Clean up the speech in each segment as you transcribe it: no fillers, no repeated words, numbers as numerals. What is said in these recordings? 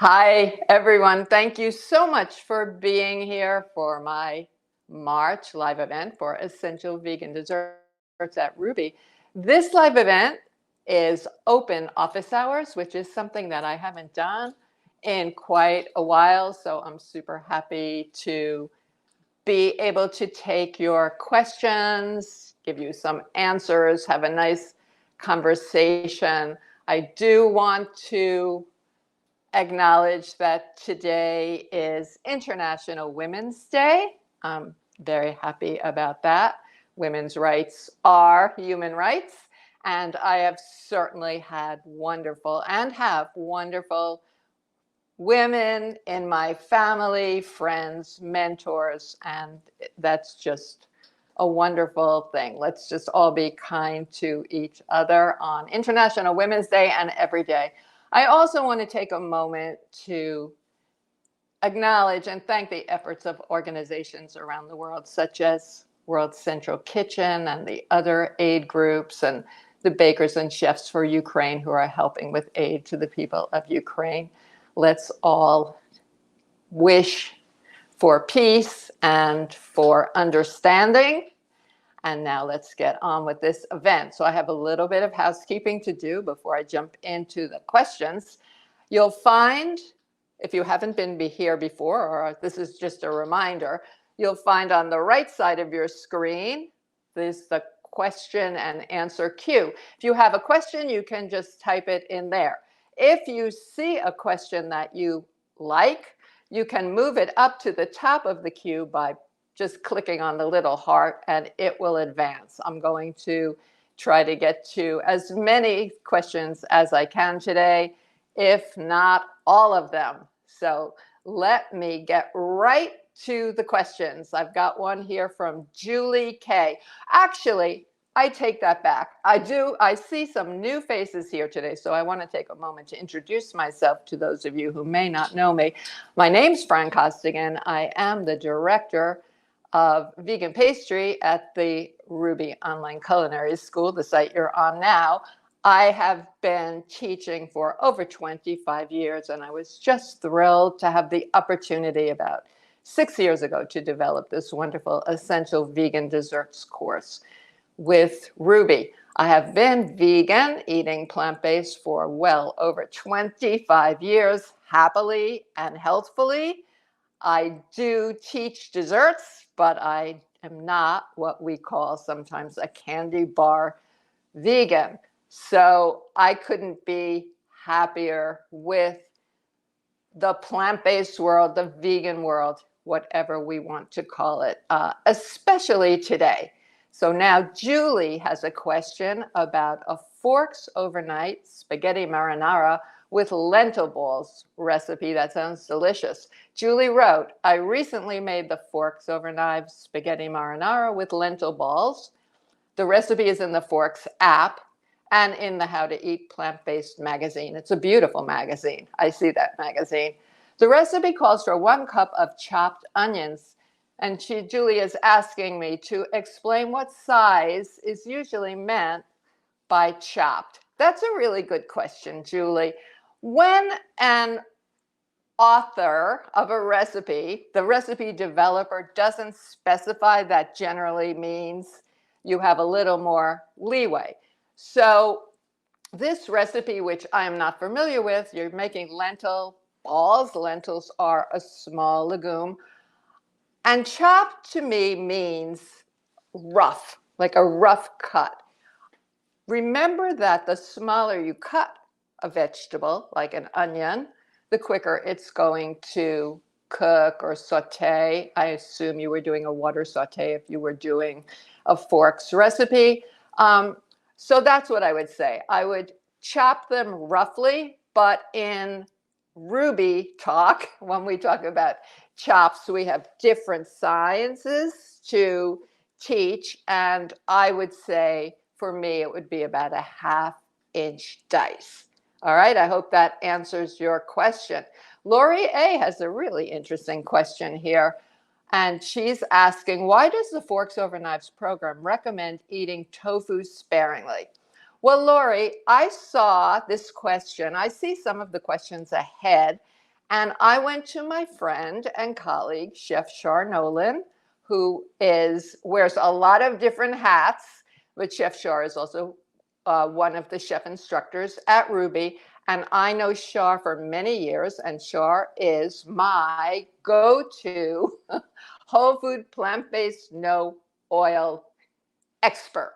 Hi, everyone. Thank you so much for being here for my March live event for Essential Vegan Desserts at Ruby. This live event is open office hours, which is something that I haven't done in quite a while. So I'm super happy to be able to take your questions, give you some answers, have a nice conversation. I do want to acknowledge that today is International Women's Day. I'm very happy about that. Women's rights are human rights, and I have certainly had wonderful and have wonderful women in my family, friends, mentors, and that's just a wonderful thing. Let's just all be kind to each other on International Women's Day and every day. I also want to take a moment to acknowledge and thank the efforts of organizations around the world, such as World Central Kitchen and the other aid groups and the bakers and chefs for Ukraine who are helping with aid to the people of Ukraine. Let's all wish for peace and for understanding. And now let's get on with this event. So I have a little bit of housekeeping to do before I jump into the questions. You'll find, if you haven't been here before, or this is just a reminder, you'll find on the right side of your screen, there's the question and answer queue. If you have a question, you can just type it in there. If you see a question that you like, you can move it up to the top of the queue by just clicking on the little heart and it will advance. I'm going to try to get to as many questions as I can today, if not all of them. So let me get right to the questions. I've got one here from Julie K. Actually, I take that back. I see some new faces here today, so I want to take a moment to introduce myself to those of you who may not know me. My name's Fran Costigan. I am the director of vegan pastry at the Ruby Online Culinary School, the site you're on now. I have been teaching for over 25 years, and I was just thrilled to have the opportunity about 6 years ago to develop this wonderful Essential Vegan Desserts course with Ruby. I have been vegan, eating plant-based for well over 25 years, happily and healthfully. I do teach desserts, but I am not what we call sometimes a candy bar vegan. So I couldn't be happier with the plant-based world, the vegan world, whatever we want to call it, especially today. So now Julie has a question about a forks overnight spaghetti marinara with lentil balls recipe. That sounds delicious. Julie wrote, I recently made the forks over knives spaghetti marinara with lentil balls. The recipe is in the Forks app and in the How to Eat Plant-Based magazine. It's a beautiful magazine. I see that magazine. The recipe calls for 1 cup of chopped onions. And Julie is asking me to explain what size is usually meant by chopped. That's a really good question, Julie. When an author of a recipe, the recipe developer doesn't specify, that generally means you have a little more leeway. So this recipe, which I am not familiar with, you're making lentil balls. Lentils are a small legume. And chopped to me means rough, like a rough cut. Remember that the smaller you cut a vegetable, like an onion, the quicker it's going to cook or saute. I assume you were doing a water saute if you were doing a forks recipe. So that's what I would say. I would chop them roughly, but in Ruby talk, when we talk about chops, we have different sciences to teach. And I would say, for me, it would be about a 1/2-inch dice. All right, I hope that answers your question. Lori A has a really interesting question here. And she's asking, why does the Forks Over Knives program recommend eating tofu sparingly? Well, Lori, I saw this question. I see some of the questions ahead. And I went to my friend and colleague, Chef Shar Nolan, who wears a lot of different hats, but Chef Shar is also one of the chef instructors at Ruby. And I know Shar for many years, and Shar is my go-to whole food, plant-based, no oil expert.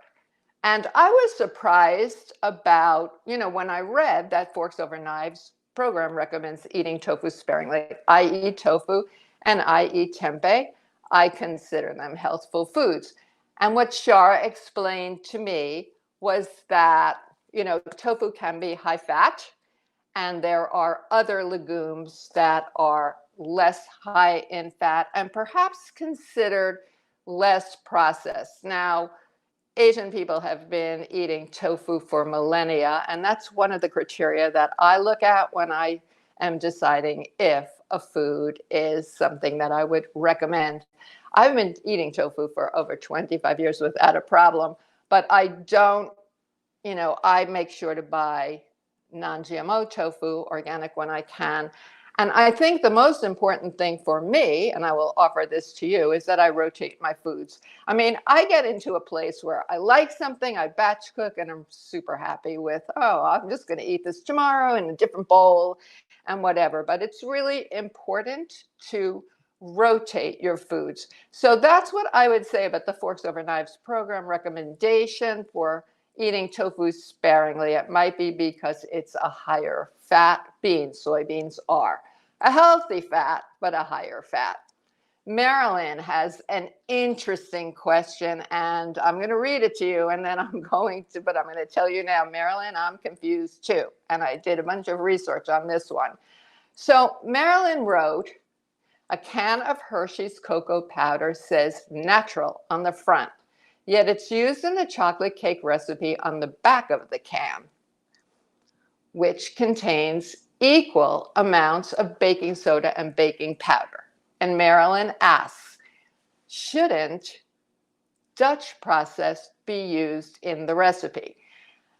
And I was surprised about, when I read that Forks Over Knives program recommends eating tofu sparingly. I eat tofu and I eat tempeh. I consider them healthful foods. And what Shara explained to me was that, tofu can be high fat, and there are other legumes that are less high in fat and perhaps considered less processed. Now, Asian people have been eating tofu for millennia, and that's one of the criteria that I look at when I am deciding if a food is something that I would recommend. I've been eating tofu for over 25 years without a problem, but I don't, I make sure to buy non-GMO tofu, organic when I can. And I think the most important thing for me, and I will offer this to you, is that I rotate my foods. I mean, I get into a place where I like something, I batch cook, and I'm super happy with, I'm just going to eat this tomorrow in a different bowl and whatever. But it's really important to rotate your foods. So that's what I would say about the Forks Over Knives program recommendation for eating tofu sparingly. It might be because it's a higher fat bean. Soybeans are a healthy fat, but a higher fat. Marilyn has an interesting question, and I'm going to read it to you, and then I'm going to tell you now, Marilyn, I'm confused too. And I did a bunch of research on this one. So Marilyn wrote, a can of Hershey's cocoa powder says natural on the front, yet it's used in the chocolate cake recipe on the back of the can, which contains equal amounts of baking soda and baking powder. And Marilyn asks, shouldn't Dutch process be used in the recipe?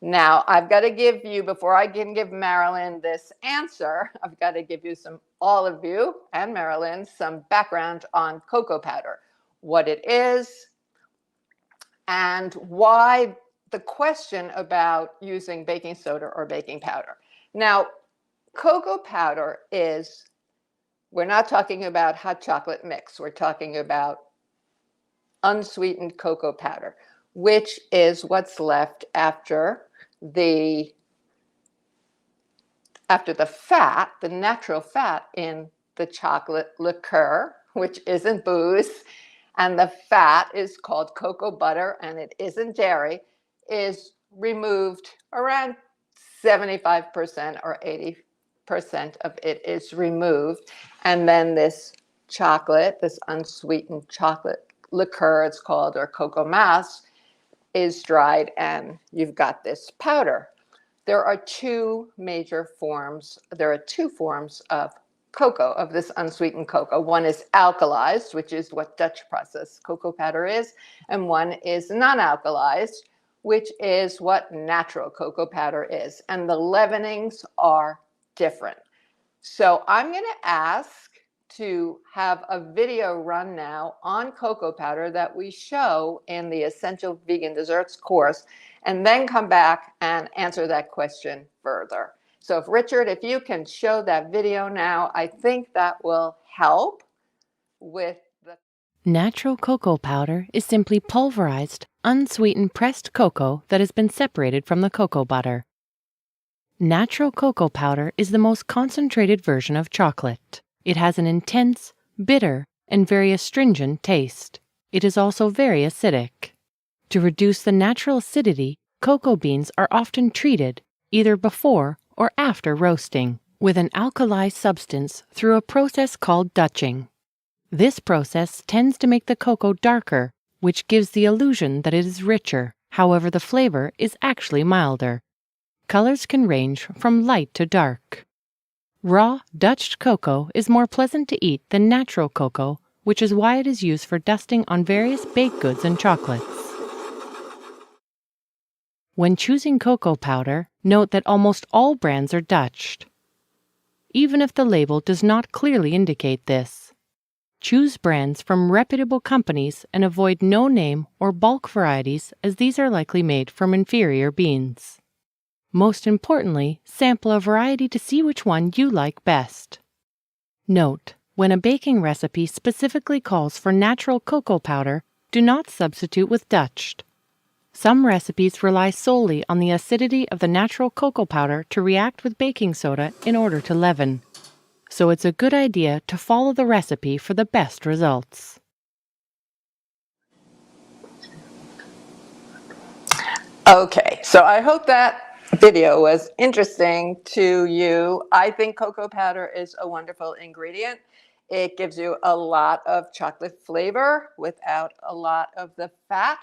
Now, I've got to give you, before I can give Marilyn this answer, I've got to give you all of you and Marilyn, some background on cocoa powder, what it is, and why the question about using baking soda or baking powder. Now, cocoa powder we're not talking about hot chocolate mix. We're talking about unsweetened cocoa powder, which is what's left after the fat, the natural fat in the chocolate liqueur, which isn't booze, and the fat is called cocoa butter, and it isn't dairy, is removed. Around 75% or 80% of it is removed. And then this chocolate, this unsweetened chocolate liqueur, it's called, or cocoa mass, is dried, and you've got this powder. There are two forms of cocoa, of this unsweetened cocoa. One is alkalized, which is what Dutch process cocoa powder is, and one is non-alkalized, which is what natural cocoa powder is. And the leavenings are different. So I'm going to ask to have a video run now on cocoa powder that we show in the Essential Vegan Desserts course, and then come back and answer that question further. So if you can show that video now, I think that will help with the... Natural cocoa powder is simply pulverized, unsweetened pressed cocoa that has been separated from the cocoa butter. Natural cocoa powder is the most concentrated version of chocolate. It has an intense, bitter, and very astringent taste. It is also very acidic. To reduce the natural acidity, cocoa beans are often treated, either before or after roasting, with an alkali substance through a process called Dutching. This process tends to make the cocoa darker, which gives the illusion that it is richer. However, the flavor is actually milder. Colors can range from light to dark. Raw Dutched cocoa is more pleasant to eat than natural cocoa, which is why it is used for dusting on various baked goods and chocolates. When choosing cocoa powder, note that almost all brands are Dutched. even if the label does not clearly indicate this. Choose brands from reputable companies and avoid no-name or bulk varieties, as these are likely made from inferior beans. Most importantly, sample a variety to see which one you like best. Note: when a baking recipe specifically calls for natural cocoa powder, do not substitute with Dutched. Some recipes rely solely on the acidity of the natural cocoa powder to react with baking soda in order to leaven, so it's a good idea to follow the recipe for the best results. Okay, so I hope that video was interesting to you. I think cocoa powder is a wonderful ingredient. It gives you a lot of chocolate flavor without a lot of the fat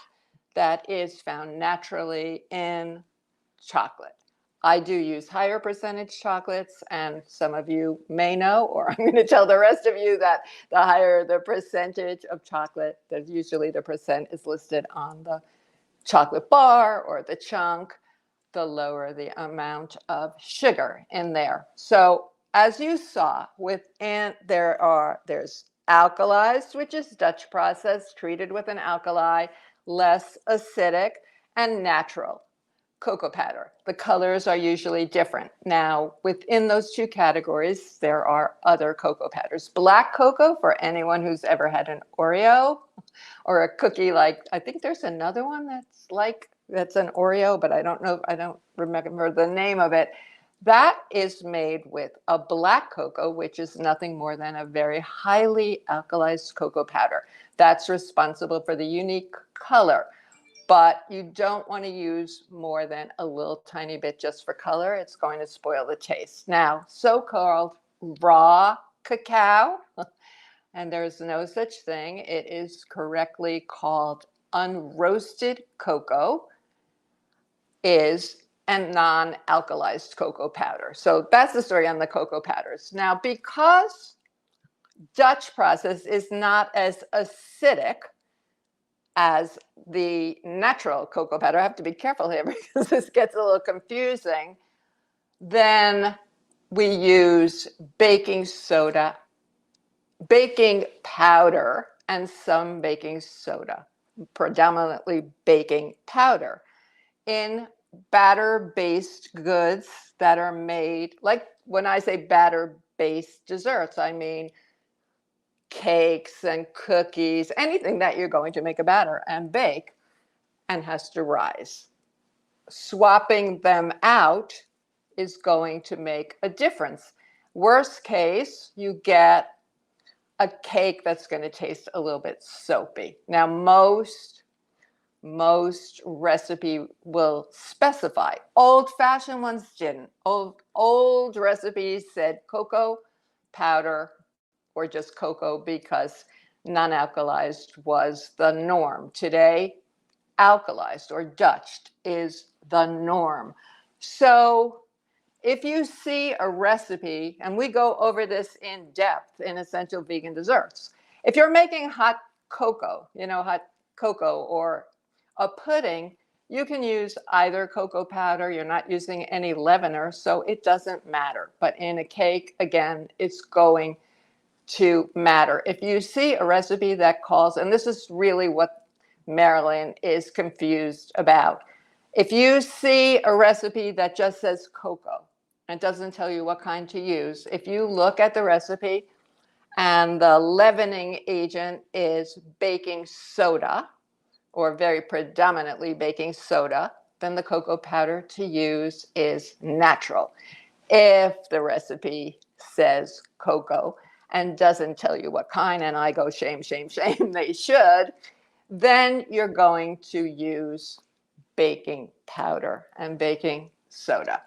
that is found naturally in chocolate. I do use higher percentage chocolates, and some of you may know, or I'm going to tell the rest of you, that the higher the percentage of chocolate, that usually the percent is listed on the chocolate bar or the chunk, the lower the amount of sugar in there. So as you saw, within there's alkalized, which is Dutch process, treated with an alkali, less acidic, and natural cocoa powder. The colors are usually different. Now, within those two categories, there are other cocoa powders. Black cocoa, for anyone who's ever had an Oreo or a cookie, like, I think there's another one that's an Oreo, but I don't remember the name of it. That is made with a black cocoa, which is nothing more than a very highly alkalized cocoa powder. That's responsible for the unique color. But you don't want to use more than a little tiny bit just for color. It's going to spoil the taste. Now, so-called raw cacao, and there's no such thing. It is correctly called unroasted cocoa, is a non-alkalized cocoa powder. So that's the story on the cocoa powders. Now, because Dutch process is not as acidic as the natural cocoa powder, I have to be careful here because this gets a little confusing, then we use baking soda, baking powder, and some baking soda, predominantly baking powder, in batter-based goods that are made, like when I say batter-based desserts, I mean cakes and cookies, anything that you're going to make a batter and bake and has to rise. Swapping them out is going to make a difference. Worst case, you get a cake that's going to taste a little bit soapy. Now, most recipe will specify. Old-fashioned ones didn't. Old recipes said cocoa powder or just cocoa because non-alkalized was the norm. Today, alkalized or Dutched is the norm. So if you see a recipe, and we go over this in depth in Essential Vegan Desserts, if you're making hot cocoa, hot cocoa or a pudding, you can use either cocoa powder. You're not using any leavener, so it doesn't matter. But in a cake, again, it's going to matter. If you see a recipe that calls, and this is really what Marilyn is confused about. If you see a recipe that just says cocoa and doesn't tell you what kind to use, if you look at the recipe and the leavening agent is baking soda, or very predominantly baking soda, then the cocoa powder to use is natural. If the recipe says cocoa and doesn't tell you what kind, and I go shame, shame, shame, they should, then you're going to use baking powder and baking soda.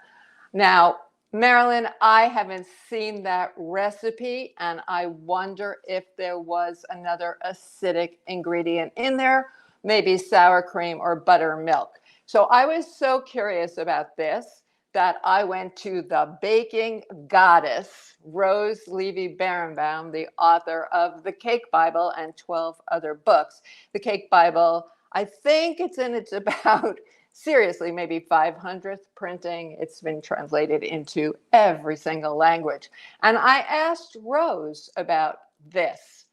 Now, Marilyn, I haven't seen that recipe, and I wonder if there was another acidic ingredient in there, maybe sour cream or buttermilk. So I was so curious about this that I went to the baking goddess, Rose Levy-Berenbaum, the author of The Cake Bible and 12 other books. The Cake Bible, I think it's about seriously, maybe 500th printing. It's been translated into every single language. And I asked Rose about this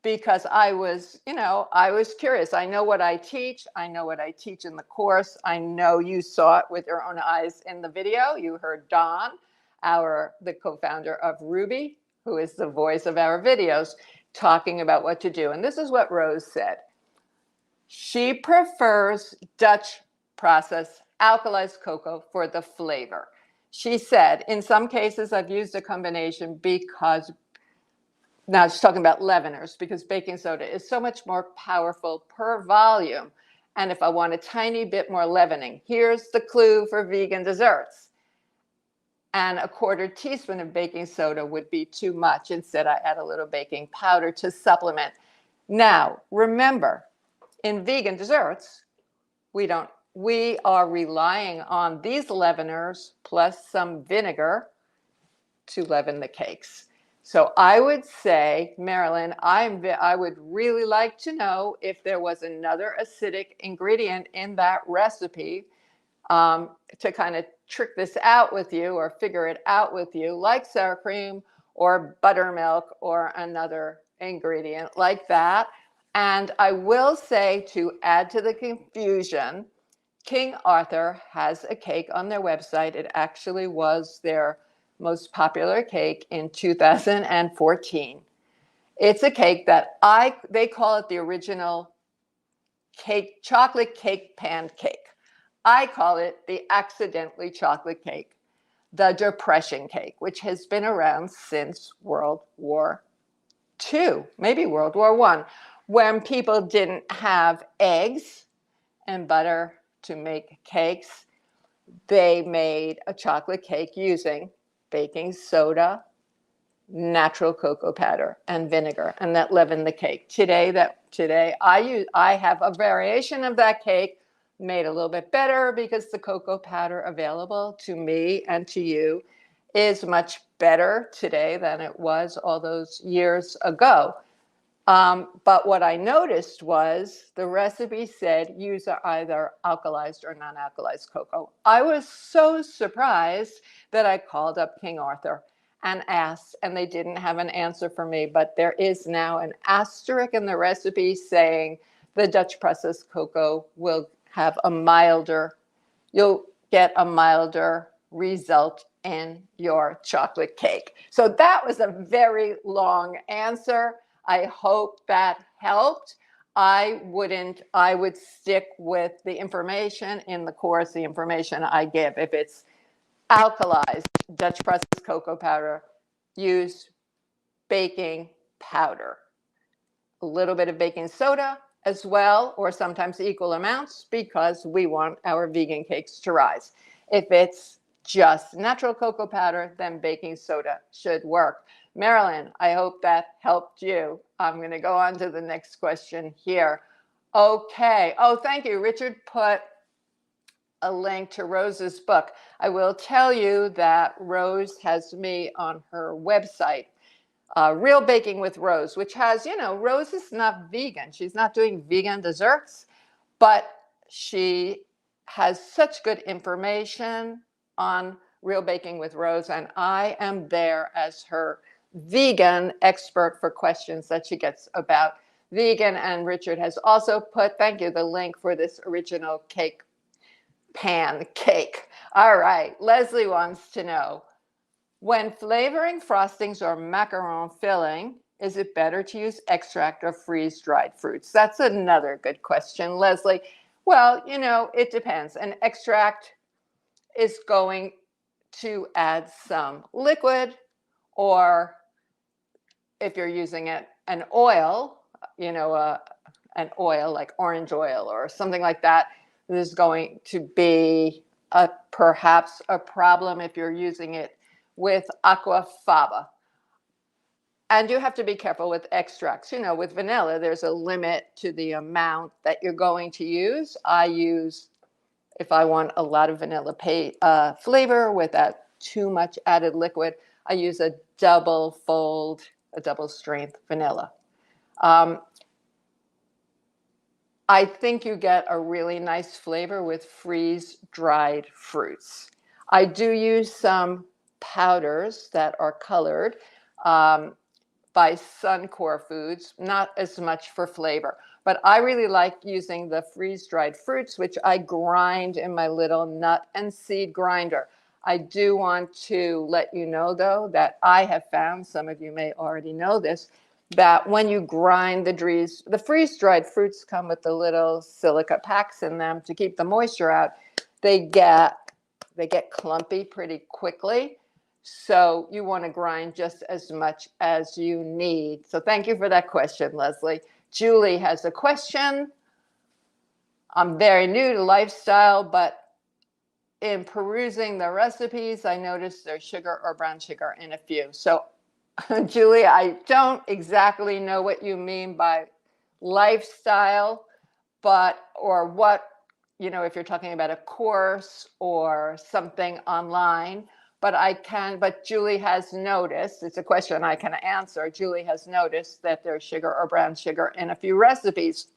because I was curious. I know what I teach. I know what I teach in the course. I know you saw it with your own eyes in the video. You heard Don, the co-founder of Ruby, who is the voice of our videos, talking about what to do. And this is what Rose said. She prefers Dutch processed alkalized cocoa for the flavor. She said, in some cases, I've used a combination because, now she's talking about leaveners, because baking soda is so much more powerful per volume. And if I want a tiny bit more leavening, here's the clue for vegan desserts. And a 1/4 teaspoon of baking soda would be too much. Instead, I add a little baking powder to supplement. Now, remember, in vegan desserts, we are relying on these leaveners plus some vinegar to leaven the cakes. So I would say, Marilyn, I would really like to know if there was another acidic ingredient in that recipe to kind of trick this out with you or figure it out with you, like sour cream or buttermilk or another ingredient like that. And I will say, to add to the confusion, King Arthur has a cake on their website. It actually was their most popular cake in 2014. It's a cake that they call it the original cake, chocolate cake pancake. I call it the accidentally chocolate cake, the depression cake, which has been around since World War II, maybe World War I, when people didn't have eggs and butter to make cakes. They made a chocolate cake using baking soda, natural cocoa powder, and vinegar, and that leavened the cake. Today I have a variation of that cake made a little bit better because the cocoa powder available to me and to you is much better today than it was all those years ago. But what I noticed was the recipe said use either alkalized or non-alkalized cocoa. I was so surprised that I called up King Arthur and asked, and they didn't have an answer for me, but there is now an asterisk in the recipe saying the Dutch processed cocoa will have you'll get a milder result in your chocolate cake. So that was a very long answer. I hope that helped. I would stick with the information in the course, the information I give. If it's alkalized Dutch processed cocoa powder, use baking powder. A little bit of baking soda as well, or sometimes equal amounts, because we want our vegan cakes to rise. If it's just natural cocoa powder, then baking soda should work. Marilyn, I hope that helped you. I'm going to go on to the next question here. Okay. Oh, thank you. Richard put a link to Rose's book. I will tell you that Rose has me on her website, Real Baking with Rose, which has, Rose is not vegan. She's not doing vegan desserts, but she has such good information on Real Baking with Rose, and I am there as her vegan expert for questions that she gets about vegan. And Richard has also put, thank you, the link for this original cake pan cake. All right, Leslie wants to know, when flavoring frostings or macaron filling, is it better to use extract or freeze-dried fruits? That's another good question, Leslie. Well, it depends. An extract is going to add some liquid, or if you're using an oil, an oil like orange oil or something like that, there's going to be perhaps a problem if you're using it with aquafaba. And you have to be careful with extracts. With vanilla, there's a limit to the amount that you're going to use. If I want a lot of vanilla flavor without too much added liquid, I use a double strength vanilla. I think you get a really nice flavor with freeze-dried fruits. I do use some powders that are colored by Suncor Foods, not as much for flavor. But I really like using the freeze-dried fruits, which I grind in my little nut and seed grinder. I do want to let you know, though, that I have found, some of you may already know this, that when you grind the freeze-dried fruits come with the little silica packs in them to keep the moisture out. They get clumpy pretty quickly. So you want to grind just as much as you need. So thank you for that question, Leslie. Julie has a question. I'm very new to lifestyle, but in perusing the recipes, I noticed there's sugar or brown sugar in a few. So Julie, I don't exactly know what you mean by lifestyle, or what, if you're talking about a course or something online, but Julie has noticed, it's a question I can answer. Julie has noticed that there's sugar or brown sugar in a few recipes.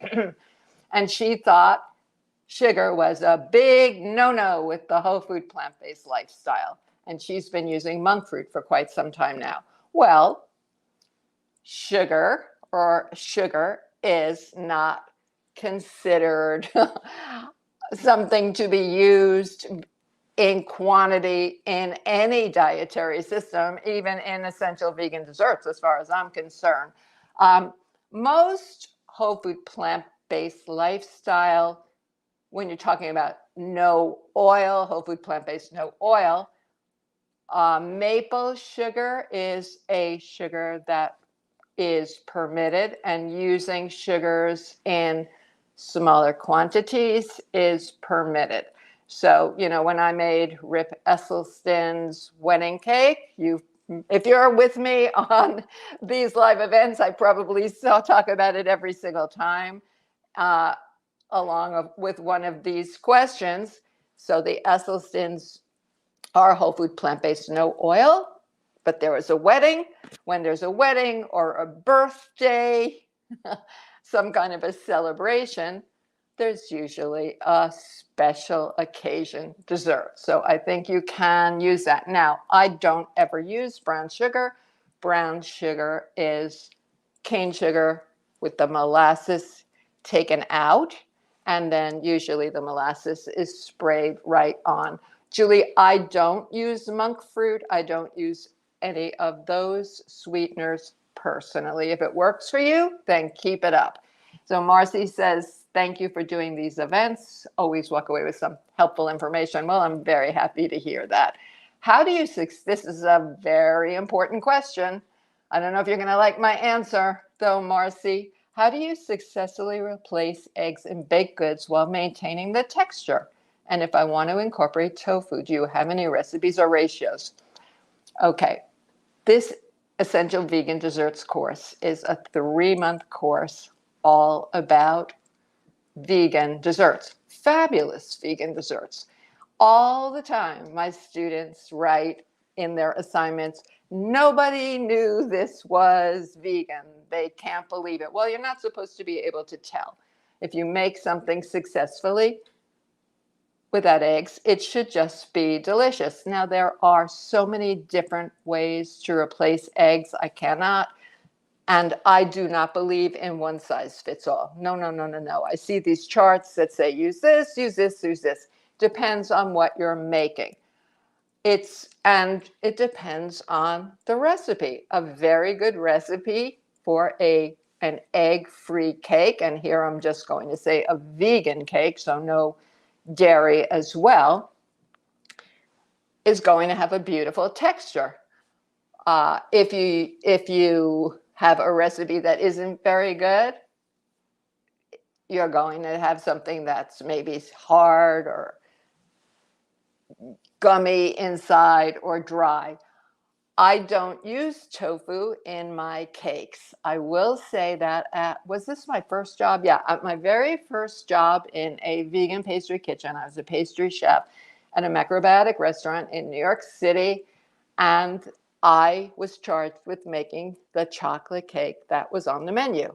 And she thought sugar was a big no-no with the whole food plant-based lifestyle. And she's been using monk fruit for quite some time now. Well, sugar is not considered something to be used in quantity in any dietary system, even in essential vegan desserts, as far as I'm concerned. Most whole food plant-based lifestyle, when you're talking about no oil, whole food plant-based, no oil, maple sugar is a sugar that is permitted, and using sugars in smaller quantities is permitted. So, when I made Rip Esselstyn's wedding cake, if you're with me on these live events, I probably talk about it every single time, along with one of these questions. So the Esselstyns are whole food plant-based, no oil, but there was a wedding. When there's a wedding or a birthday, some kind of a celebration, there's usually a special occasion dessert. So I think you can use that. Now, I don't ever use brown sugar. Brown sugar is cane sugar with the molasses taken out, and then usually the molasses is sprayed right on. Julie, I don't use monk fruit. I don't use any of those sweeteners personally. If it works for you, then keep it up. So Marcy says, thank you for doing these events. Always walk away with some helpful information. Well, I'm very happy to hear that. This is a very important question. I don't know if you're going to like my answer, though, Marcy. How do you successfully replace eggs in baked goods while maintaining the texture? And if I want to incorporate tofu, do you have any recipes or ratios? Okay, this Essential Vegan Desserts course is a 3-month course all about vegan desserts, fabulous vegan desserts. All the time, my students write in their assignments, nobody knew this was vegan. They can't believe it. Well, you're not supposed to be able to tell. If you make something successfully without eggs, it should just be delicious. Now, there are so many different ways to replace eggs. And I do not believe in one size fits all. No, no, no, no, no. I see these charts that say use this, use this, use this. Depends on what you're making. And it depends on the recipe. A very good recipe for an egg-free cake, and here I'm just going to say a vegan cake, so no dairy as well, is going to have a beautiful texture. If you have a recipe that isn't very good, you're going to have something that's maybe hard or gummy inside or dry. I don't use tofu in my cakes. I will say that was this my first job? Yeah, at my very first job in a vegan pastry kitchen, I was a pastry chef at a macrobiotic restaurant in New York City, and I was charged with making the chocolate cake that was on the menu.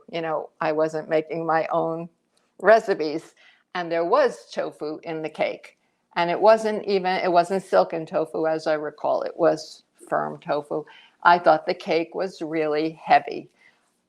I wasn't making my own recipes, and there was tofu in the cake. And it wasn't silken tofu as I recall, it was firm tofu. I thought the cake was really heavy.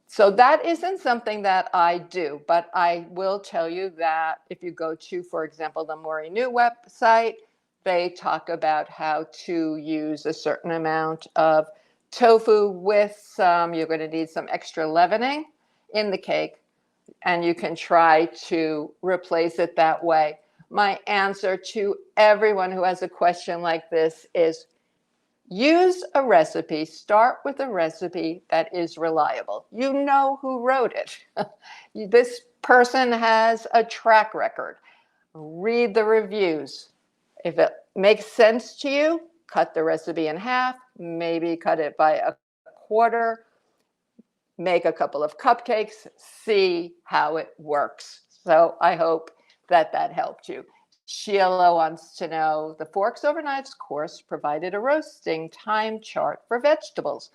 So that isn't something that I do, but I will tell you that if you go to, for example, the Mori New website, they talk about how to use a certain amount of tofu with some, you're going to need some extra leavening in the cake, and you can try to replace it that way. My answer to everyone who has a question like this is use a recipe, start with a recipe that is reliable. You know who wrote it. This person has a track record. Read the reviews. If it makes sense to you, cut the recipe in half, maybe cut it by a quarter, make a couple of cupcakes, see how it works. So I hope that that helped you. Sheila wants to know, the Forks Over Knives course provided a roasting time chart for vegetables,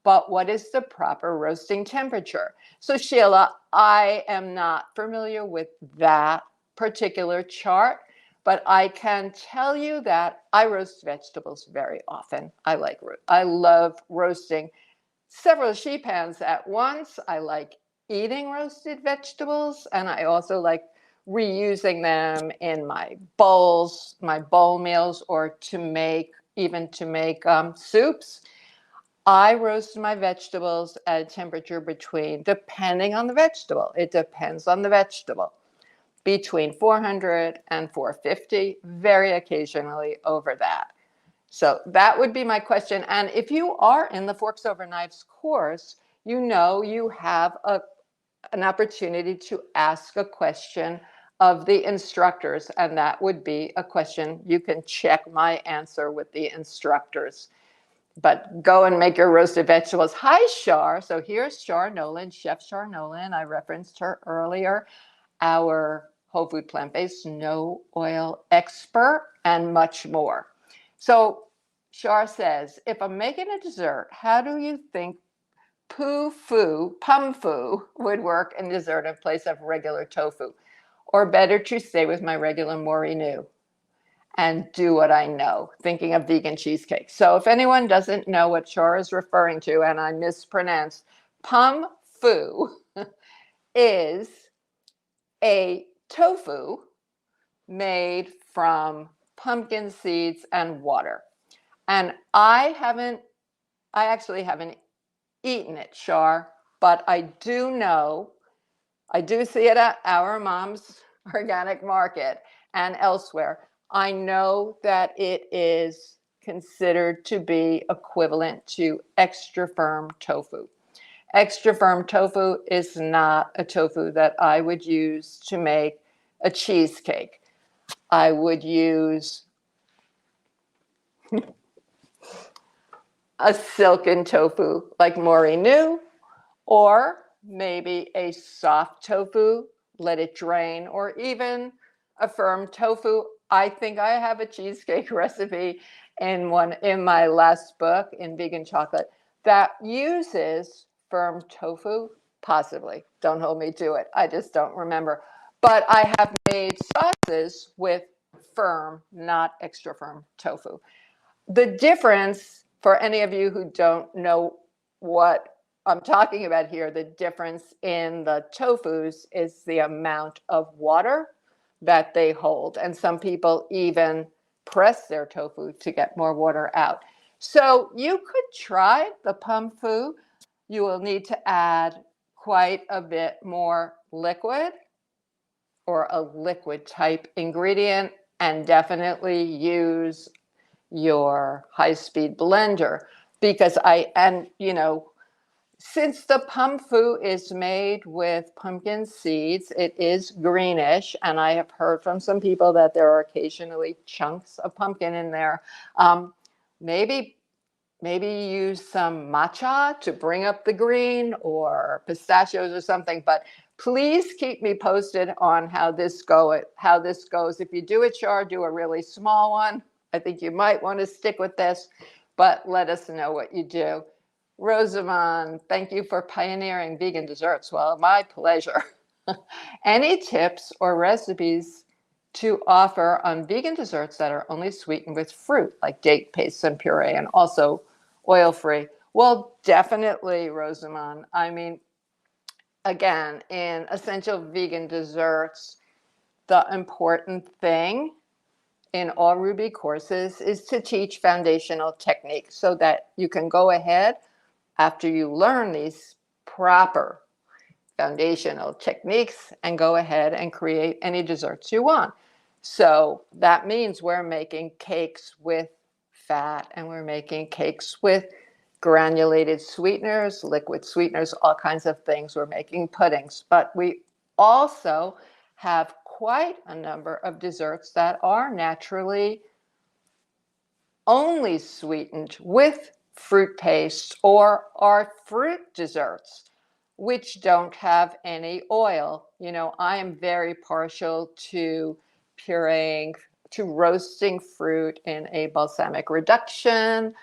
but what is the proper roasting temperature? So Sheila, I am not familiar with that particular chart, but I can tell you that I roast vegetables very often. I love roasting several sheet pans at once. I like eating roasted vegetables, and I also like reusing them in my bowls, my bowl meals, or to make soups. I roast my vegetables at a temperature depending on the vegetable, it depends on the vegetable, between 400 and 450, very occasionally over that. So that would be my question. And if you are in the Forks Over Knives course, you know you have an opportunity to ask a question of the instructors, and that would be a question you can check my answer with the instructors. But go and make your roasted vegetables. Hi, Shar. So here's Shar Nolan, Chef Shar Nolan. I referenced her earlier, our whole food plant-based no oil expert, and much more. So Shar says, if I'm making a dessert, how do you think pum fu would work in dessert in place of regular tofu? Or better to stay with my regular Mori New and do what I know, thinking of vegan cheesecake. So if anyone doesn't know what Shar is referring to, and I mispronounced, pum fu is a tofu made from pumpkin seeds and water. And I actually haven't eaten it, Shar, but I do see it at our mom's organic market and elsewhere. I know that it is considered to be equivalent to extra firm tofu. Extra firm tofu is not a tofu that I would use to make a cheesecake. I would use a silken tofu like Mori New, or maybe a soft tofu, let it drain, or even a firm tofu. I think I have a cheesecake recipe in my last book in Vegan Chocolate that uses firm tofu, possibly. Don't hold me to it. I just don't remember. But I have made sauces with firm, not extra firm tofu. The difference, for any of you who don't know what I'm talking about here, the difference in the tofus is the amount of water that they hold. And some people even press their tofu to get more water out. So you could try the pum fu. You will need to add quite a bit more liquid or a liquid type ingredient, and definitely use your high-speed blender, because since the pum fu is made with pumpkin seeds, it is greenish, and I have heard from some people that there are occasionally chunks of pumpkin in there. Maybe use some matcha to bring up the green, or pistachios or something, but please keep me posted on how this goes. If you do it, Char, do a really small one. I think you might want to stick with this, but let us know what you do. Rosamond, thank you for pioneering vegan desserts. Well, my pleasure. Any tips or recipes to offer on vegan desserts that are only sweetened with fruit, like date paste and puree, and also oil-free? Well, definitely, Rosamond. I mean, again, in essential vegan desserts, the important thing in all Ruby courses is to teach foundational techniques so that you can go ahead after you learn these proper foundational techniques and go ahead and create any desserts you want. So that means we're making cakes with fat, and we're making cakes with granulated sweeteners, liquid sweeteners, all kinds of things. We're making puddings, but we also have quite a number of desserts that are naturally only sweetened with fruit paste, or are fruit desserts which don't have any oil. You know, I am very partial to pureeing, to roasting fruit in a balsamic reduction.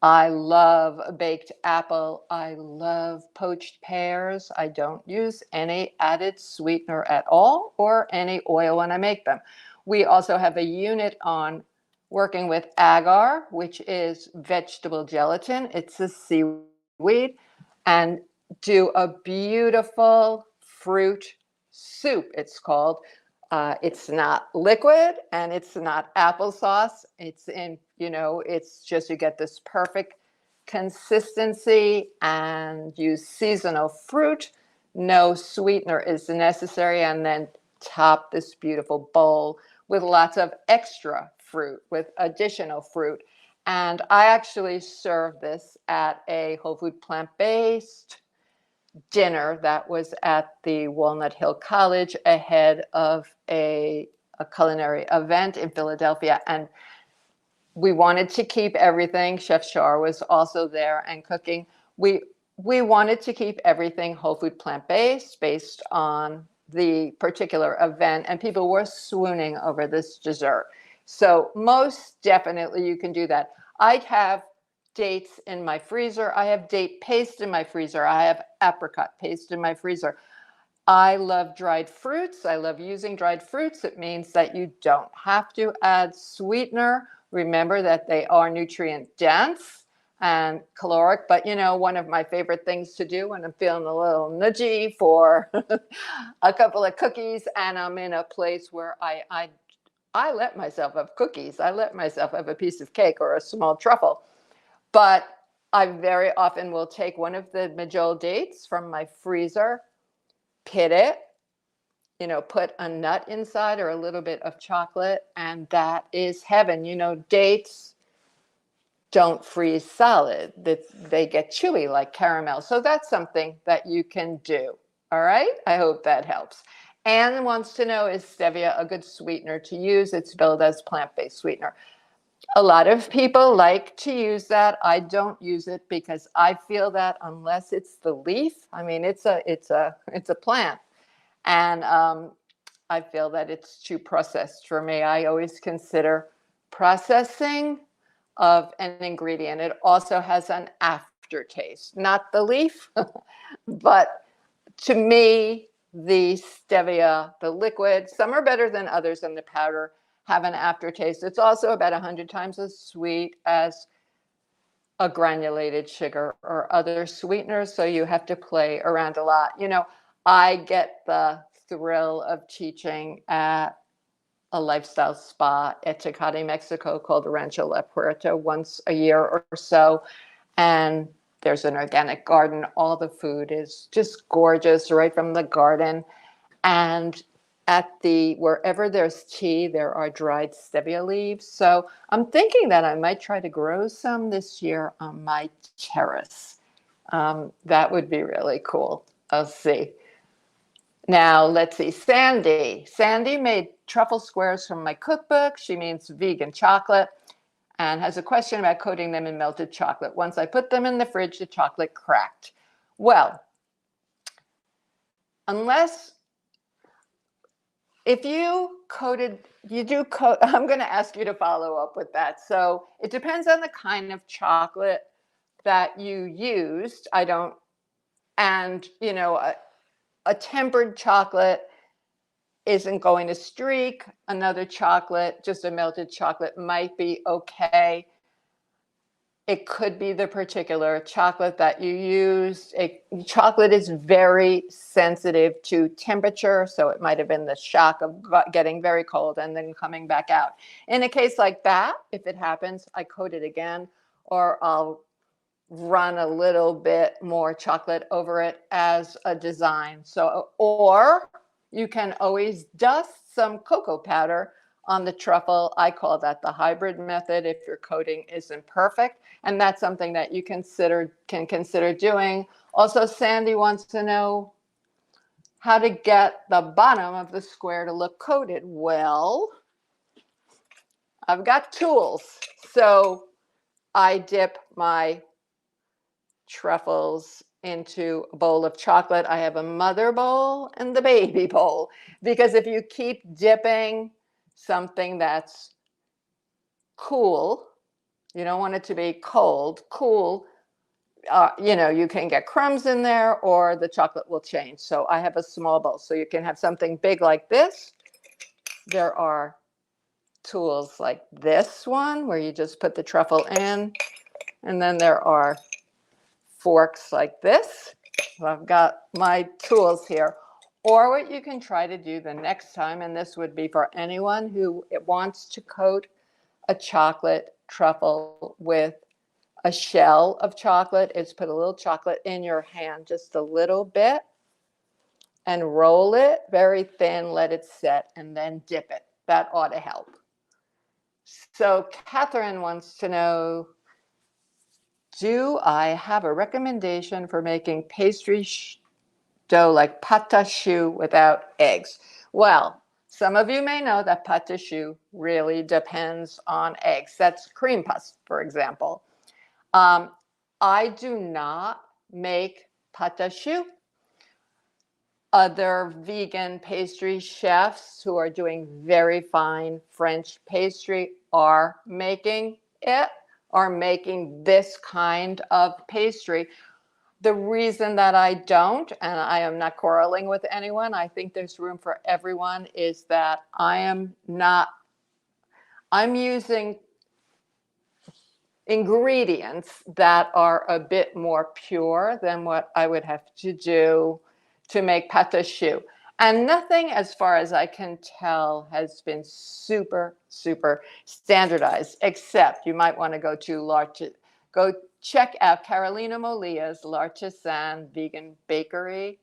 I love a baked apple. I love poached pears. I don't use any added sweetener at all or any oil when I make them. We also have a unit on working with agar, which is vegetable gelatin. It's a seaweed, and do a beautiful fruit soup, it's called. It's not liquid and it's not applesauce. It's in, you know, it's just you get this perfect consistency, and use seasonal fruit. No sweetener is necessary, and then top this beautiful bowl with lots of extra fruit, with additional fruit. And I actually serve this at a whole food plant-based dinner that was at the Walnut Hill College ahead of a culinary event in Philadelphia. And we wanted to keep everything. Chef Shar was also there and cooking. We we wanted to keep everything whole food plant-based based on the particular event, and people were swooning over this dessert. So most definitely you can do that. I have dates in my freezer. I have date paste in my freezer. I have apricot paste in my freezer. I love dried fruits. I love using dried fruits. It means that you don't have to add sweetener. Remember that they are nutrient dense and caloric. But you know, one of my favorite things to do when I'm feeling a little nudgy for a couple of cookies, and I'm in a place where I let myself have cookies. I let myself have a piece of cake or a small truffle. But I very often will take one of the Majol dates from my freezer, pit it, you know, put a nut inside or a little bit of chocolate, and that is heaven. You know, dates don't freeze solid, they get chewy like caramel. So that's something that you can do. All right, I hope that helps. Anne wants to know, is stevia a good sweetener to use? It's billed as plant-based sweetener. A lot of people like to use that. I don't use it because I feel that unless it's the leaf, I mean, it's a plant, and I feel that it's too processed for me. I always consider processing of an ingredient. It also has an aftertaste, not the leaf, but to me, the stevia, the liquid, some are better than others, and the powder have an aftertaste. It's also about 100 times as sweet as a granulated sugar or other sweeteners, so you have to play around a lot. You know, I get the thrill of teaching at a lifestyle spa at Tecate, Mexico called Rancho La Puerta once a year or so. And there's an organic garden. All the food is just gorgeous right from the garden. And at the wherever there's tea, there are dried stevia leaves. So I'm thinking that I might try to grow some this year on my terrace. That would be really cool. I'll see. Now, let's see. Sandy. Sandy made truffle squares from my cookbook. She means vegan chocolate, and has a question about coating them in melted chocolate. Once I put them in the fridge, the chocolate cracked. Well, unless if you coated, you do coat, I'm going to ask you to follow up with that. So it depends on the kind of chocolate that you used. I don't, and you know, a tempered chocolate isn't going to streak. Another chocolate, just a melted chocolate, might be okay. It could be the particular chocolate that you used. Chocolate is very sensitive to temperature, so it might have been the shock of getting very cold and then coming back out. In a case like that, if it happens, I coat it again, or I'll run a little bit more chocolate over it as a design. So, or you can always dust some cocoa powder on the truffle. I call that the hybrid method if your coating isn't perfect. And that's something that you can consider doing. Also, Sandy wants to know how to get the bottom of the square to look coated. Well, I've got tools. So I dip my truffles into a bowl of chocolate. I have a mother bowl and the baby bowl, because if you keep dipping something that's cool, you don't want it to be cold, cool, you can get crumbs in there or the chocolate will change. So I have a small bowl. So you can have something big like this. There are tools like this one where you just put the truffle in, and then there are forks like this. So I've got my tools here. Or what you can try to do the next time, and this would be for anyone who wants to coat a chocolate truffle with a shell of chocolate, is put a little chocolate in your hand, just a little bit, and roll it very thin, let it set, and then dip it. That ought to help. So Catherine wants to know, do I have a recommendation for making pastry dough like pâte à choux without eggs? Well, some of you may know that pâte à choux really depends on eggs. That's cream puff, for example. I do not make pâte à choux. Other vegan pastry chefs who are doing very fine French pastry are making it, are making this kind of pastry. The reason that I don't, and I am not quarreling with anyone, I think there's room for everyone, is that I'm using ingredients that are a bit more pure than what I would have to do to make pâte à choux. And nothing, as far as I can tell, has been super, super standardized, except you might want to go check out Carolina Molia's L'Artisan Vegan Bakery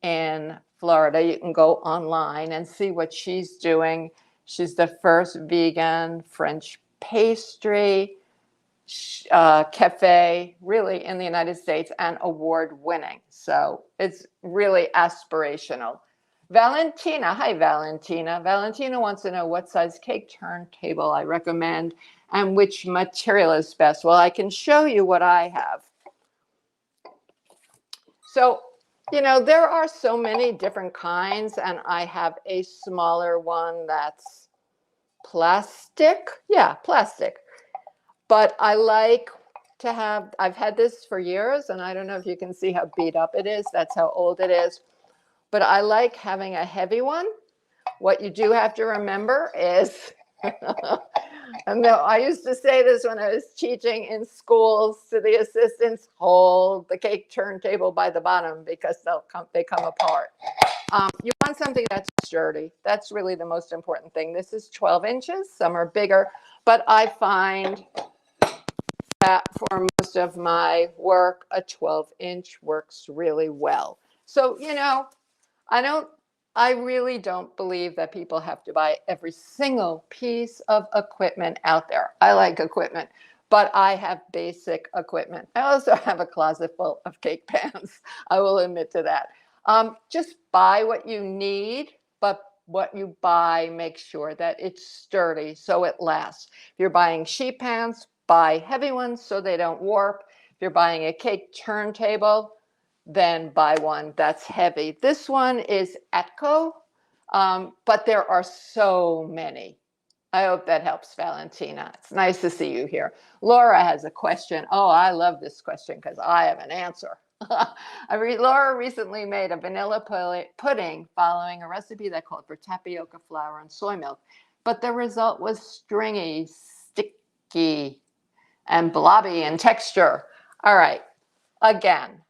in Florida. You can go online and see what she's doing. She's the first vegan French pastry cafe really in the United States, and award winning. So it's really aspirational. Valentina, hi Valentina. Valentina wants to know what size cake turntable I recommend and which material is best. Well, I can show you what I have. So, there are so many different kinds, and I have a smaller one that's plastic. Yeah, plastic. But I like to have, I've had this for years, and I don't know if you can see how beat up it is. That's how old it is. But I like having a heavy one. What you do have to remember is, and I used to say this when I was teaching in schools to the assistants, hold the cake turntable by the bottom because they come apart. You want something that's sturdy. That's really the most important thing. This is 12 inches. Some are bigger, but I find that for most of my work, a 12-inch works really well. So, I really don't believe that people have to buy every single piece of equipment out there. I like equipment, but I have basic equipment. I also have a closet full of cake pans. I will admit to that. Just buy what you need, but what you buy, make sure that it's sturdy so it lasts. If you're buying sheet pans, buy heavy ones so they don't warp. If you're buying a cake turntable, then buy one that's heavy. This one is Atco, but there are so many. I hope that helps, Valentina. It's nice to see you here. Laura has a question. Oh, I love this question because I have an answer. Laura recently made a vanilla pudding following a recipe that called for tapioca flour and soy milk, but the result was stringy, sticky, and blobby in texture. All right, again,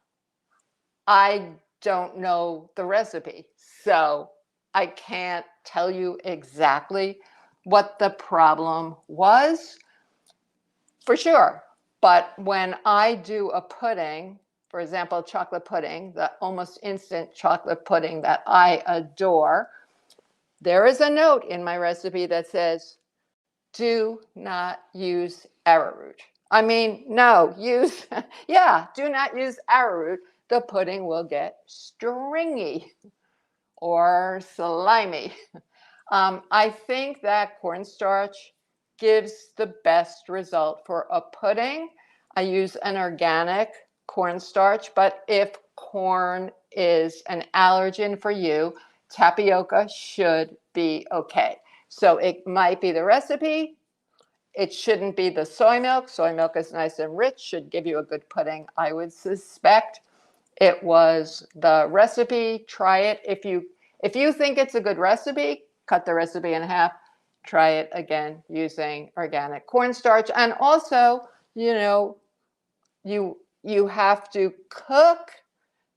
I don't know the recipe, so I can't tell you exactly what the problem was for sure. But when I do a pudding, for example, chocolate pudding, the almost instant chocolate pudding that I adore, there is a note in my recipe that says, do not use arrowroot. I mean, no, yeah, do not use arrowroot. The pudding will get stringy or slimy. I think that cornstarch gives the best result for a pudding. I use an organic cornstarch, but if corn is an allergen for you, tapioca should be okay. So it might be the recipe. It shouldn't be the soy milk. Soy milk is nice and rich, should give you a good pudding. I would suspect it was the recipe. Try it. If you think it's a good recipe, cut the recipe in half. Try it again using organic cornstarch. And also, you know, you have to cook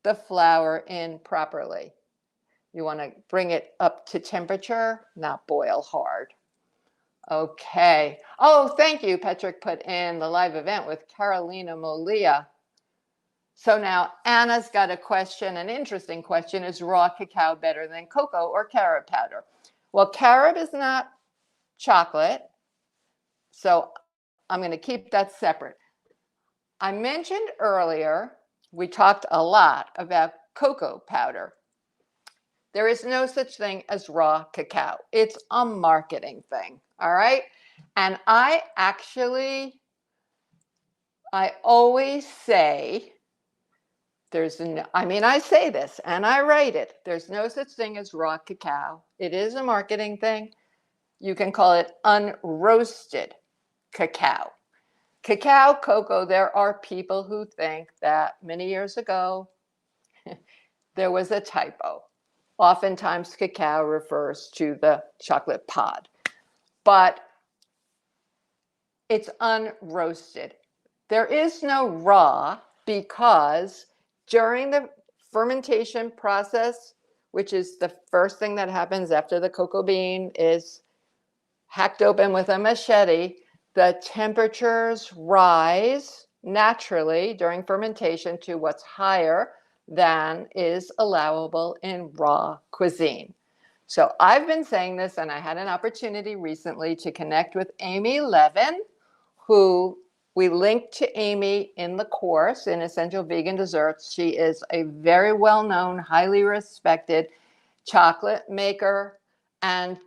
the flour in properly. You want to bring it up to temperature, not boil hard. Okay. Oh, thank you. Patrick put in the live event with Carolina Molia. So now Anna's got a question, an interesting question. Is raw cacao better than cocoa or carob powder? Well, carob is not chocolate, so I'm going to keep that separate. I mentioned earlier, we talked a lot about cocoa powder. There is no such thing as raw cacao. It's a marketing thing, all right? And I always say, I say this and I write it. There's no such thing as raw cacao. It is a marketing thing. You can call it unroasted cacao. Cacao, cocoa, there are people who think that many years ago, there was a typo. Oftentimes, cacao refers to the chocolate pod, but it's unroasted. There is no raw because during the fermentation process, which is the first thing that happens after the cocoa bean is hacked open with a machete, the temperatures rise naturally during fermentation to what's higher than is allowable in raw cuisine. So I've been saying this, and I had an opportunity recently to connect with Amy Levin, who we linked to Amy in the course in Essential Vegan Desserts. She is a very well-known, highly respected chocolate maker and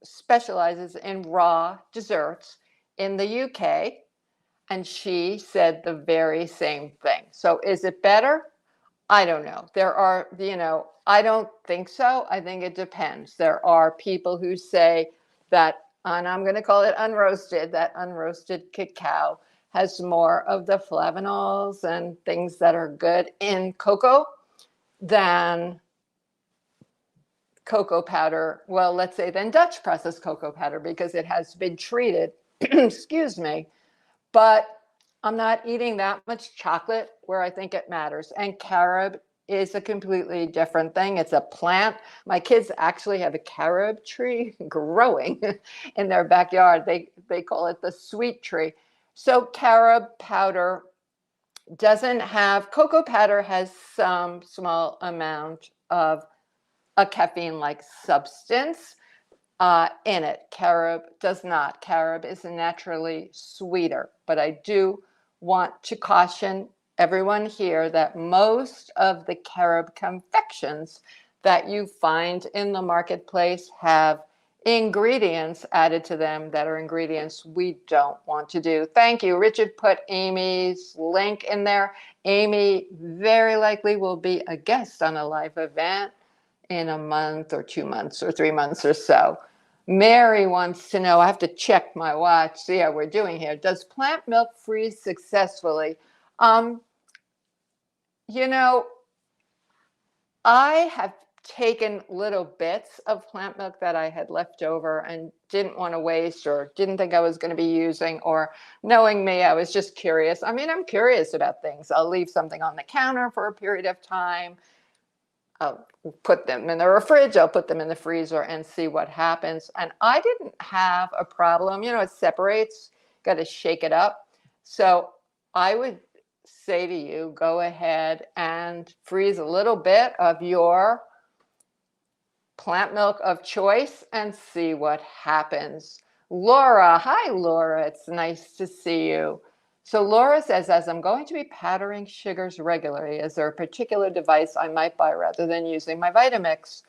specializes in raw desserts in the UK. And she said the very same thing. So is it better? I don't know. I don't think so. I think it depends. There are people who say that, and I'm going to call it unroasted, that unroasted cacao has more of the flavonols and things that are good in cocoa than cocoa powder. Well, let's say than Dutch processed cocoa powder because it has been treated, excuse me, but I'm not eating that much chocolate where I think it matters. And carob is a completely different thing. It's a plant. My kids actually have a carob tree growing in their backyard. They call it the sweet tree. So carob powder doesn't have, cocoa powder has some small amount of a caffeine-like substance in it. Carob does not. Carob is naturally sweeter, but I do want to caution everyone here that most of the carob confections that you find in the marketplace have ingredients added to them that are ingredients we don't want to do. Thank you. Richard put Amy's link in there. Amy very likely will be a guest on a live event in a month or 2 months or 3 months or so. Mary wants to know, I have to check my watch, see how we're doing here. Does plant milk freeze successfully? You know, I have taken little bits of plant milk that I had left over and didn't want to waste or didn't think I was going to be using, or knowing me, I was just curious. I mean, I'm curious about things. I'll leave something on the counter for a period of time. I'll put them in the fridge, I'll put them in the freezer and see what happens. And I didn't have a problem. You know, it separates, got to shake it up. So I would say to you, go ahead and freeze a little bit of your plant milk of choice and see what happens. Laura, hi Laura, it's nice to see you. So Laura says, as I'm going to be powdering sugars regularly, is there a particular device I might buy rather than using my Vitamix?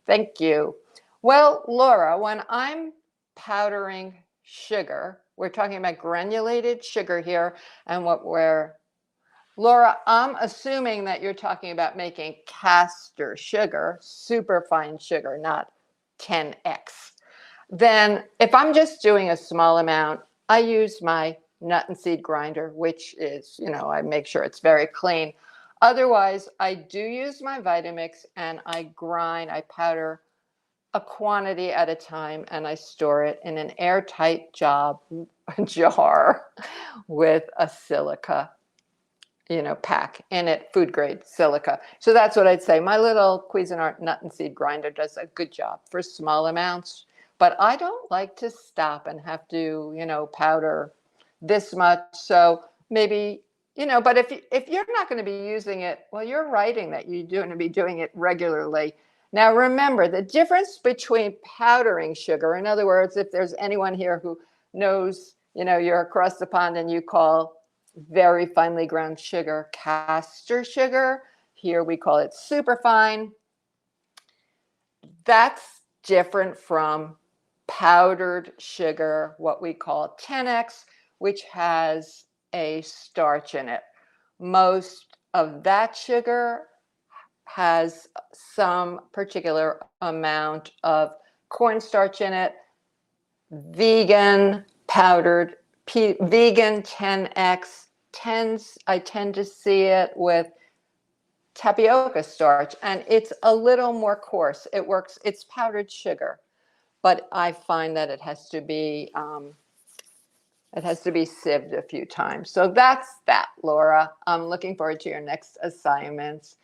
Thank you. Well, Laura, when I'm powdering sugar, we're talking about granulated sugar here, and Laura, I'm assuming that you're talking about making caster sugar, superfine sugar, not 10x. Then if I'm just doing a small amount, I use my nut and seed grinder, which is, I make sure it's very clean. Otherwise, I do use my Vitamix and I powder a quantity at a time, and I store it in an airtight jar with a silica pack in it, food grade silica. So that's what I'd say. My little Cuisinart nut and seed grinder does a good job for small amounts, but I don't like to stop and have to, powder this much. So maybe, but if you're not going to be using it, well, you're writing that you're going to be doing it regularly. Now, remember the difference between powdering sugar. In other words, if there's anyone here who knows, you're across the pond and you call very finely ground sugar caster sugar. Here we call it superfine. That's different from powdered sugar, what we call 10x, which has a starch in it. Most of that sugar has some particular amount of cornstarch in it. Vegan powdered vegan 10x I tend to see it with tapioca starch, and it's a little more coarse. It's powdered sugar, but I find that it has to be sieved a few times. So that's that, Laura. I'm looking forward to your next assignments.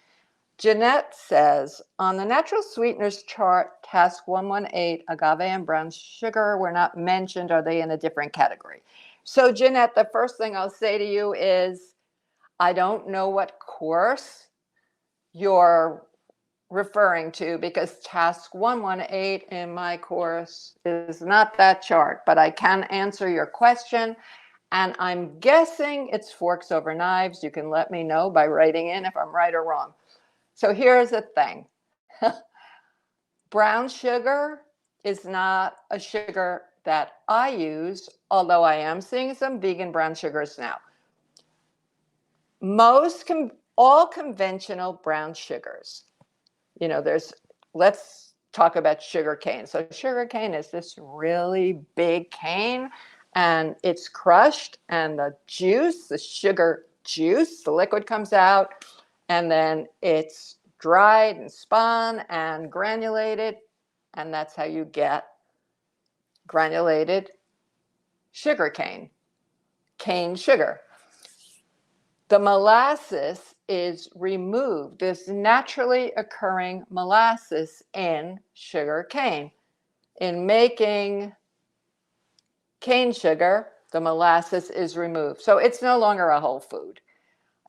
Jeanette says, on the natural sweeteners chart, task 118, agave and brown sugar were not mentioned. Are they in a different category? So Jeanette, the first thing I'll say to you is, I don't know what course you're referring to, because task 118 in my course is not that chart, but I can answer your question. And I'm guessing it's forks over knives. You can let me know by writing in if I'm right or wrong. So here's the thing. Brown sugar is not a sugar that I use, although I am seeing some vegan brown sugars now. All conventional brown sugars, let's talk about sugar cane. So sugar cane is this really big cane, and it's crushed, and the sugar juice, the liquid comes out, and then it's dried and spun and granulated, and that's how you get granulated sugar cane sugar. The molasses is removed, this naturally occurring molasses in sugar cane. In making cane sugar, the molasses is removed. So it's no longer a whole food.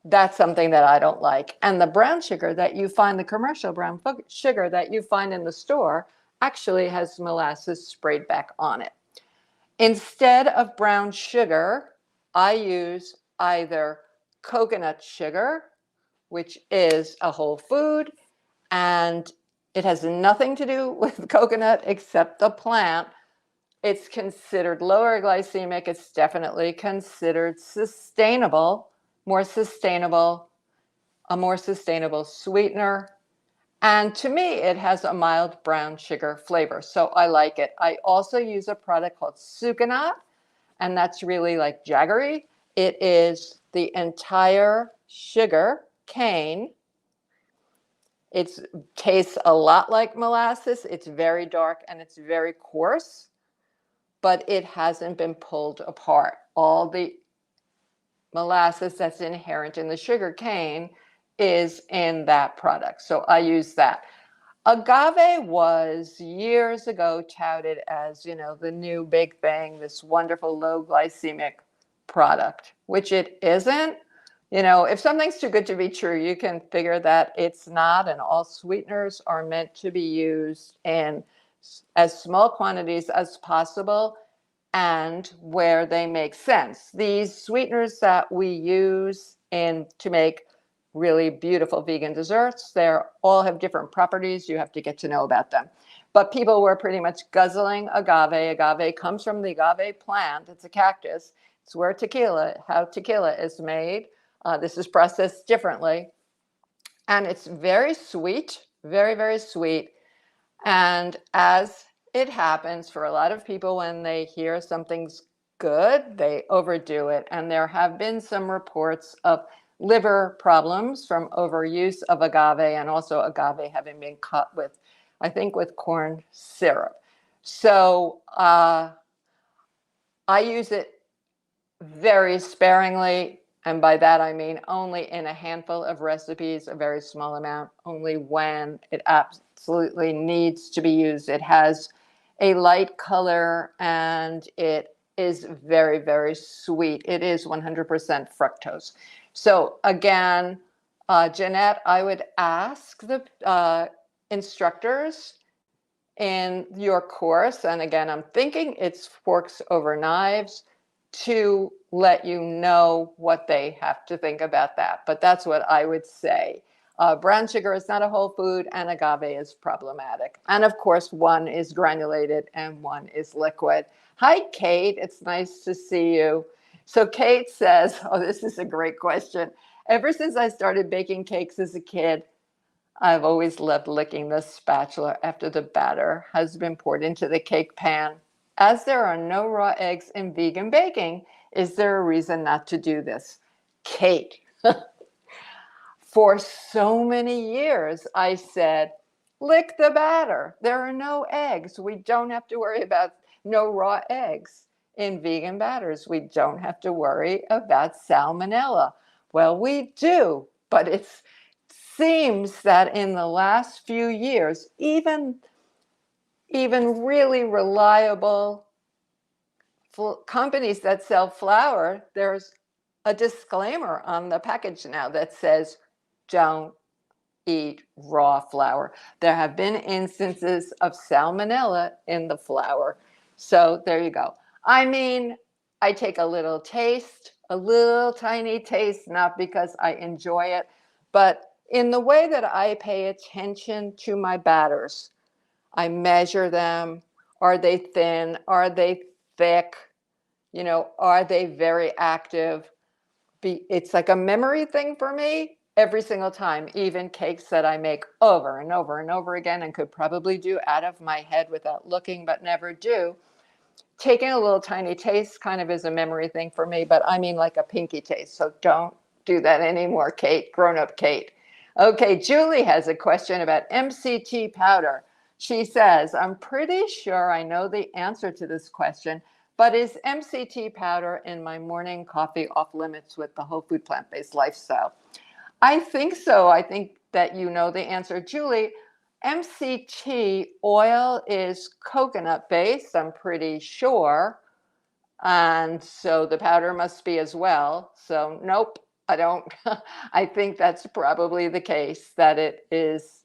That's something that I don't like. And the brown sugar that you find, the commercial brown sugar that you find in the store, actually has molasses sprayed back on it. Instead of brown sugar, I use either coconut sugar, which is a whole food, and it has nothing to do with coconut except the plant. It's considered lower glycemic. It's definitely considered sustainable, a more sustainable sweetener. And to me, it has a mild brown sugar flavor, so I like it. I also use a product called Sucanat, and that's really like jaggery. It is the entire sugar cane. It tastes a lot like molasses. It's very dark and it's very coarse, but it hasn't been pulled apart. All the molasses that's inherent in the sugar cane is in that product. So I use that. Agave was years ago touted as, the new big thing, this wonderful low glycemic product, which it isn't. If something's too good to be true, you can figure that it's not, and all sweeteners are meant to be used in as small quantities as possible and where they make sense. These sweeteners that we use to make really beautiful vegan desserts, they all have different properties. You have to get to know about them. But people were pretty much guzzling agave. Agave comes from the agave plant. It's a cactus. It's how tequila is made. This is processed differently. And it's very sweet, very, very sweet. And as it happens for a lot of people, when they hear something's good, they overdo it. And there have been some reports of liver problems from overuse of agave, and also agave having been cut with, I think, with corn syrup. So I use it very sparingly. And by that, I mean only in a handful of recipes, a very small amount, only when it absolutely needs to be used. It has a light color and it is very, very sweet. It is 100% fructose. So again, Jeanette, I would ask the instructors in your course, and again, I'm thinking it's Forks Over Knives, to let you know what they have to think about that. But that's what I would say. Brown sugar is not a whole food, and agave is problematic. And of course, one is granulated and one is liquid. Hi, Kate. It's nice to see you. So Kate says, oh, this is a great question. Ever since I started baking cakes as a kid, I've always loved licking the spatula after the batter has been poured into the cake pan. As there are no raw eggs in vegan baking, is there a reason not to do this? Kate, for so many years, I said, lick the batter. There are no eggs. We don't have to worry about no raw eggs in vegan batters. We don't have to worry about salmonella. Well, we do, but it seems that in the last few years, even really reliable companies that sell flour, there's a disclaimer on the package now that says, don't eat raw flour. There have been instances of salmonella in the flour. So there you go. I mean, I take a little taste, a little tiny taste, not because I enjoy it, but in the way that I pay attention to my batters. I measure them. Are they thin? Are they thick? Are they very active? It's like a memory thing for me every single time, even cakes that I make over and over and over again and could probably do out of my head without looking, but never do. Taking a little tiny taste kind of is a memory thing for me, but I mean like a pinky taste. So don't do that anymore, Kate, grown-up Kate. Okay, Julie has a question about MCT powder. She says, I'm pretty sure I know the answer to this question, but is MCT powder in my morning coffee off limits with the whole food plant-based lifestyle? I think so. I think that you know the answer, Julie. MCT oil is coconut based, I'm pretty sure. And so the powder must be as well. So nope, I don't. I think that's probably the case, that it is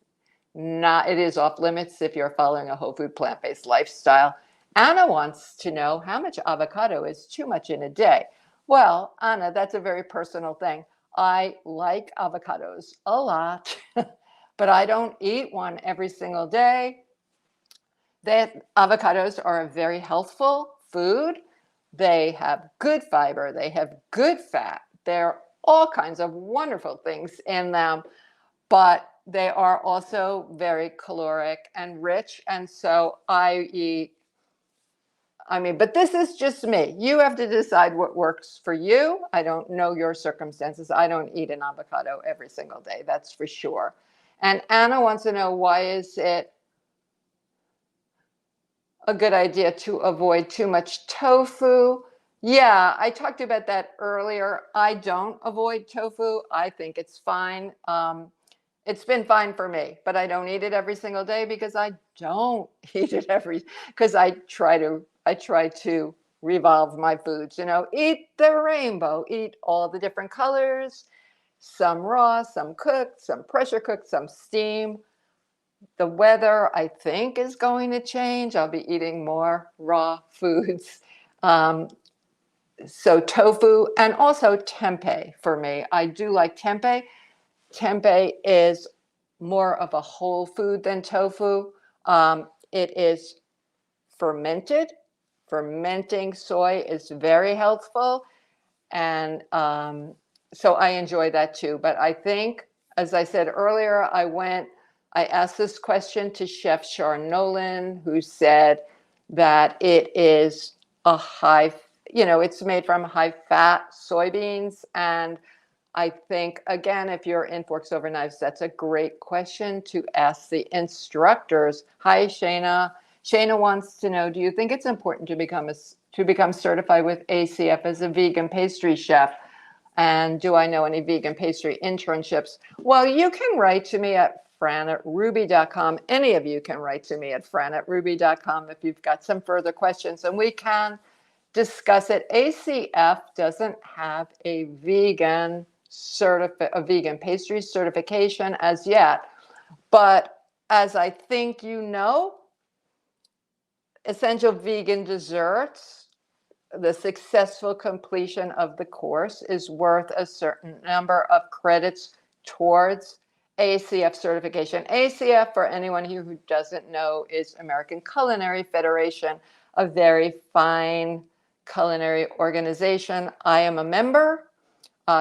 off limits if you're following a whole food plant-based lifestyle. Anna wants to know how much avocado is too much in a day. Well, Anna, that's a very personal thing. I like avocados a lot, but I don't eat one every single day. Avocados are a very healthful food. They have good fiber. They have good fat. There are all kinds of wonderful things in them, but they are also very caloric and rich. And so I eat I mean, but this is just me. You have to decide what works for you. I don't know your circumstances. I don't eat an avocado every single day, that's for sure. And Anna wants to know, why is it a good idea to avoid too much tofu? Yeah, I talked about that earlier. I don't avoid tofu. I think it's fine. It's been fine for me, but I don't eat it every single day because I don't eat it because I try to revolve my foods, eat the rainbow, eat all the different colors, some raw, some cooked, some pressure cooked, some steam. The weather, I think, is going to change. I'll be eating more raw foods. Um, so tofu and also tempeh for me. I do like tempeh. Tempeh is more of a whole food than tofu. It is fermented. Fermenting soy is very healthful. And so I enjoy that too. But I think, as I said earlier, I asked this question to Chef Char Nolan, who said that it is it's made from high fat soybeans. And I think, again, if you're in Forks Over Knives, that's a great question to ask the instructors. Hi, Shayna. Shayna wants to know, do you think it's important to become certified with ACF as a vegan pastry chef? And do I know any vegan pastry internships? Well, you can write to me at fran@ruby.com. Any of you can write to me at fran@ruby.com if you've got some further questions, and we can discuss it. ACF doesn't have a vegan pastry certification as yet, but as I think you know, Essential Vegan Desserts, the successful completion of the course is worth a certain number of credits towards ACF certification. ACF, for anyone here who doesn't know, is American Culinary Federation, a very fine culinary organization. I am a member.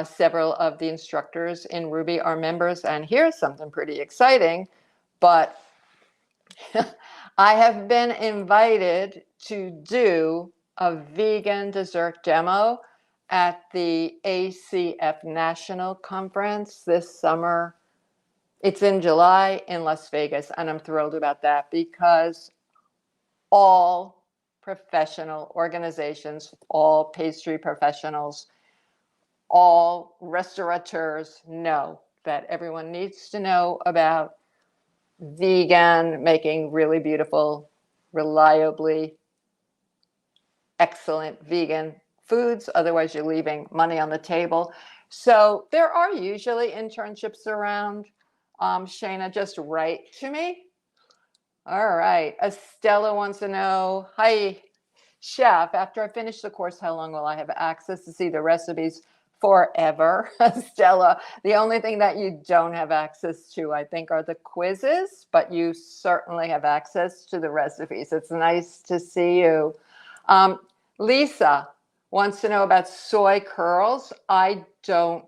Several of the instructors in Ruby are members, and here's something pretty exciting, but I have been invited to do a vegan dessert demo at the ACF National Conference this summer. It's in July in Las Vegas, and I'm thrilled about that because all professional organizations, all pastry professionals, all restaurateurs know that everyone needs to know about vegan, making really beautiful, reliably excellent vegan foods. Otherwise, you're leaving money on the table. So there are usually internships around. Shayna, just write to me. All right. Estella wants to know, hi, chef, after I finish the course, how long will I have access to see the recipes? Forever, Stella. The only thing that you don't have access to, I think, are the quizzes, but you certainly have access to the recipes. It's nice to see you. Lisa wants to know about soy curls. I don't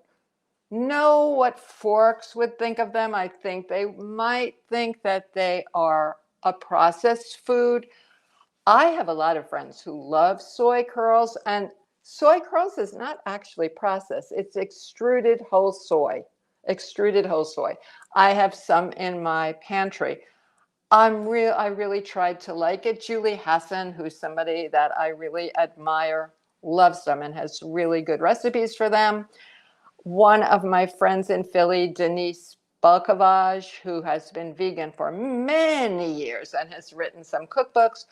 know what Forks would think of them. I think they might think that they are a processed food. I have a lot of friends who love soy curls, and soy curls is not actually processed. It's extruded whole soy. Extruded whole soy. I have some in my pantry. I really tried to like it. Julie Hassan, who's somebody that I really admire, loves them and has really good recipes for them. One of my friends in Philly, Denise Balkovage, who has been vegan for many years and has written some cookbooks.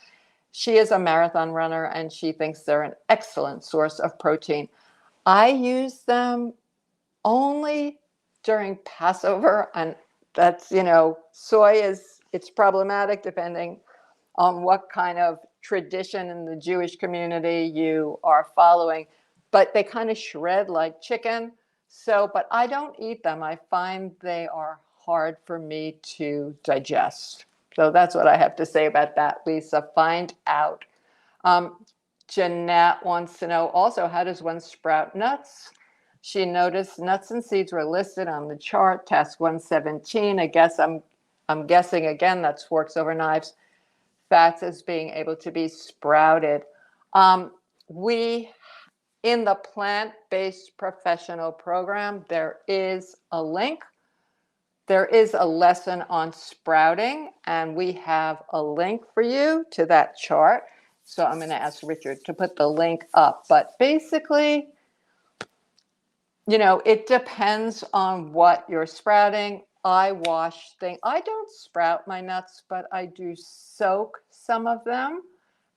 She is a marathon runner and she thinks they're an excellent source of protein. I use them only during Passover, and that's, it's problematic depending on what kind of tradition in the Jewish community you are following, but they kind of shred like chicken. So, but I don't eat them. I find they are hard for me to digest. So that's what I have to say about that, Lisa. Find out. Jeanette wants to know also, how does one sprout nuts? She noticed nuts and seeds were listed on the chart, task 117. I guess I'm guessing again that's Forks Over Knives. Fats as being able to be sprouted. We, in the plant-based professional program, there is a link. There is a lesson on sprouting, and we have a link for you to that chart. So I'm going to ask Richard to put the link up. But basically, it depends on what you're sprouting. I wash things. I don't sprout my nuts, but I do soak some of them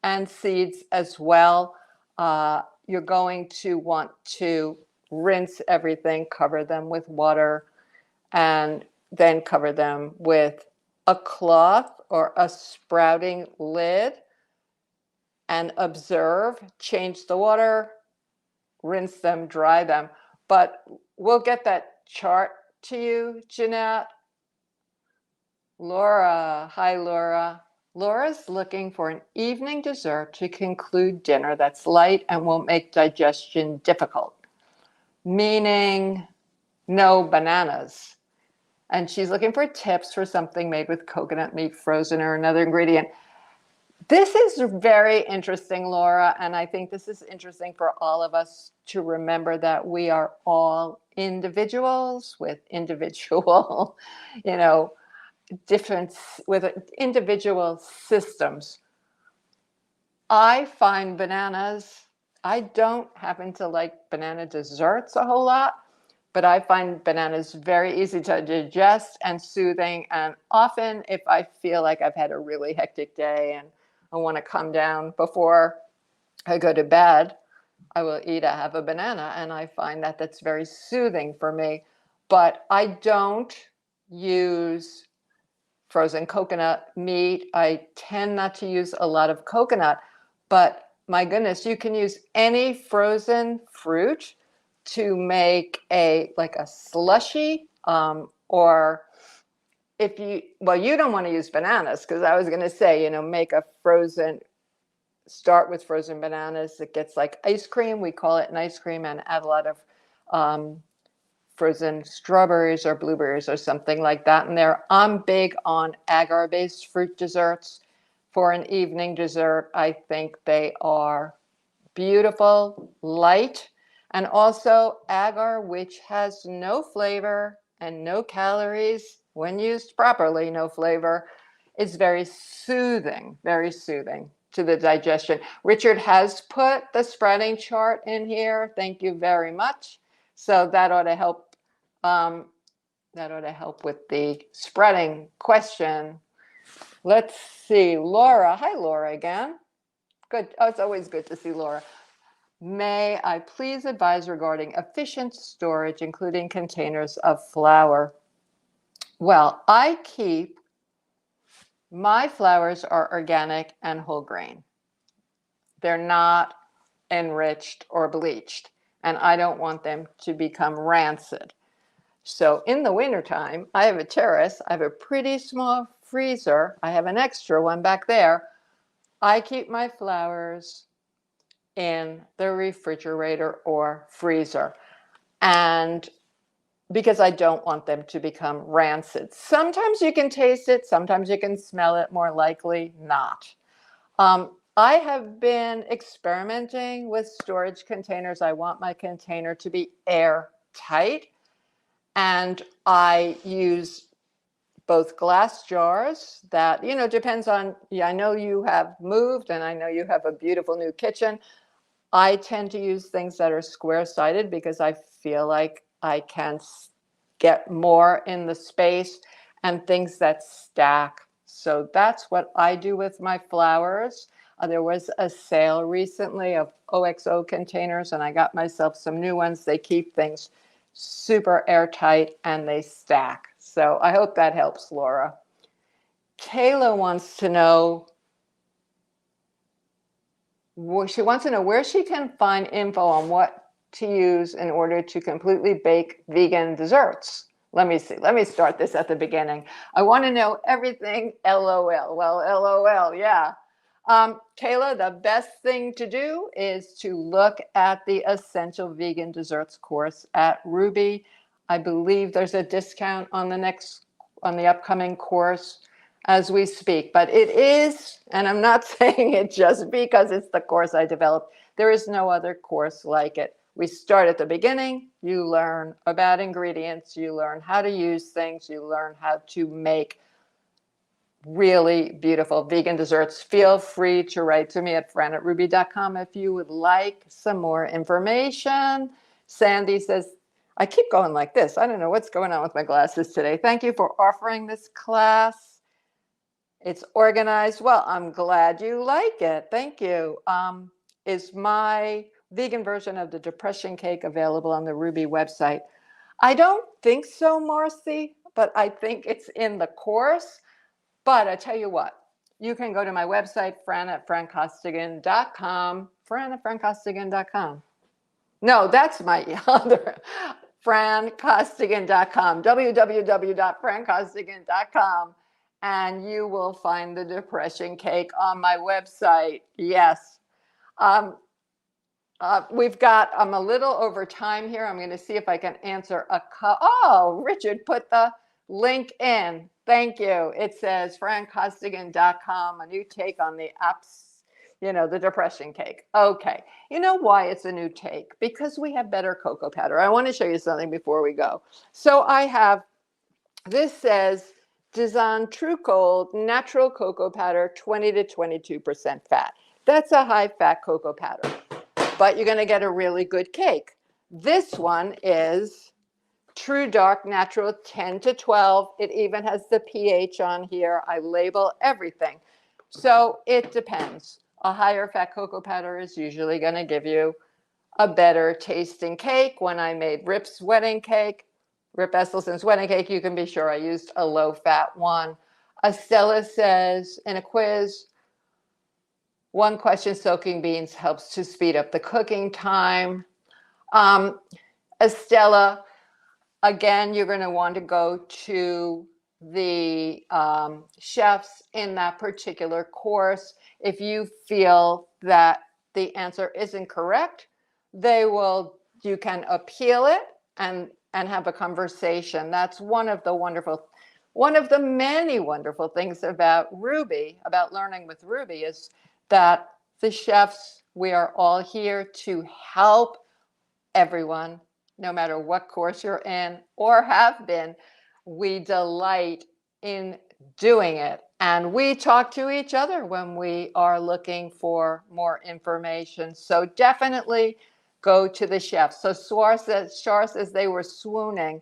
and seeds as well. You're going to want to rinse everything, cover them with water, and then cover them with a cloth or a sprouting lid and observe, change the water, rinse them, dry them. But we'll get that chart to you, Jeanette. Laura, hi Laura. Laura's looking for an evening dessert to conclude dinner that's light and won't make digestion difficult, meaning no bananas. And she's looking for tips for something made with coconut meat frozen or another ingredient. This is very interesting, Laura, and I think this is interesting for all of us to remember that we are all individuals with individual, different, with individual systems. I find I don't happen to like banana desserts a whole lot, but I find bananas very easy to digest and soothing. And often if I feel like I've had a really hectic day and I want to come down before I go to bed, I will have a banana. And I find that that's very soothing for me. But I don't use frozen coconut meat. I tend not to use a lot of coconut, but my goodness, you can use any frozen fruit to make a slushy, or you don't want to use bananas, because I was going to say, make start with frozen bananas. It gets like ice cream. We call it an ice cream, and add a lot of frozen strawberries or blueberries or something like that in there. I'm big on agar-based fruit desserts. For an evening dessert, I think they are beautiful, light, and also agar, which has no flavor and no calories when used properly, no flavor, is very soothing to the digestion. Richard has put the spreading chart in here. Thank you very much. So that ought to help. With the spreading question. Let's see, Laura. Hi, Laura again. Good. Oh, it's always good to see Laura. May I please advise regarding efficient storage, including containers of flour? Well, my flours are organic and whole grain. They're not enriched or bleached, and I don't want them to become rancid. So in the wintertime, I have a terrace. I have a pretty small freezer. I have an extra one back there. I keep my flours in the refrigerator or freezer, and because I don't want them to become rancid. Sometimes you can taste it. Sometimes you can smell it, more likely not. I have been experimenting with storage containers. I want my container to be airtight. And I use both glass jars that, depends on, I know you have moved and I know you have a beautiful new kitchen. I tend to use things that are square-sided because I feel like I can get more in the space, and things that stack. So that's what I do with my flours. There was a sale recently of OXO containers, and I got myself some new ones. They keep things super airtight and they stack. So I hope that helps, Laura. Kayla wants to know, she wants to know where she can find info on what to use in order to completely bake vegan desserts. Let me see. Let me start this at the beginning. I want to know everything. LOL. Well, LOL. Yeah. Kayla, the best thing to do is to look at the Essential Vegan Desserts course at Ruby. I believe there's a discount on the upcoming course, as we speak. But it is, and I'm not saying it just because it's the course I developed. There is no other course like it. We start at the beginning. You learn about ingredients. You learn how to use things. You learn how to make really beautiful vegan desserts. Feel free to write to me at fran@ruby.com if you would like some more information. Sandy says, I keep going like this. I don't know what's going on with my glasses today. Thank you for offering this class. It's organized well. I'm glad you like it. Thank you. Is my vegan version of the depression cake available on the Ruby website? I don't think so, Marcy, but I think it's in the course. But I tell you what, you can go to my website, fran@francostigan.com, fran@francostigan.com. No, that's my other, francostigan.com, www.francostigan.com, and you will find the depression cake on my website. Yes. We've got, I'm a little over time here. I'm going to see if I can answer oh, Richard put the link in. Thank you. It says francostigan.com, a new take on the apps, the depression cake. Okay. You know why it's a new take? Because we have better cocoa powder. I want to show you something before we go. So this says Design True Gold Natural Cocoa Powder, 20 to 22% fat. That's a high fat cocoa powder, but you're going to get a really good cake. This one is True Dark Natural, 10 to 12. It even has the pH on here. I label everything. So it depends. A higher fat cocoa powder is usually going to give you a better tasting cake. When I made Rip's wedding cake, Rip Esselstyn's wedding cake, you can be sure I used a low fat one. Estella says in a quiz, one question, soaking beans helps to speed up the cooking time. Estella, again, you're going to want to go to the chefs in that particular course. If you feel that the answer isn't correct, you can appeal it and have a conversation. That's one of the many wonderful things about Ruby, about learning with Ruby, is that the chefs, we are all here to help everyone, no matter what course you're in or have been. We delight in doing it. And we talk to each other when we are looking for more information. So definitely go to the chefs. So Shar says they were swooning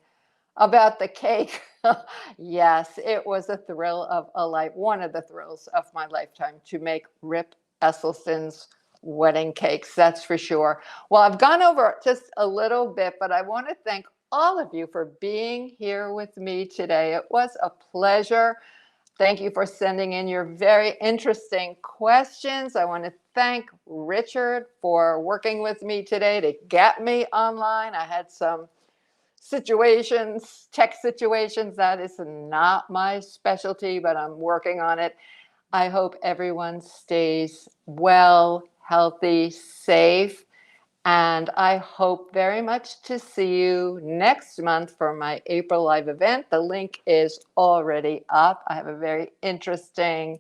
about the cake. Yes, it was a thrill of a life, one of the thrills of my lifetime, to make Rip Esselstyn's wedding cakes, that's for sure. Well, I've gone over just a little bit, but I want to thank all of you for being here with me today. It was a pleasure. Thank you for sending in your very interesting questions. I want to thank Richard for working with me today to get me online. I had some tech situations, that is not my specialty, but I'm working on it. I hope everyone stays well, healthy, safe, and I hope very much to see you next month for my April live event. The link is already up. I have a very interesting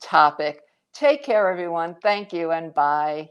topic. Take care, everyone. Thank you, and bye.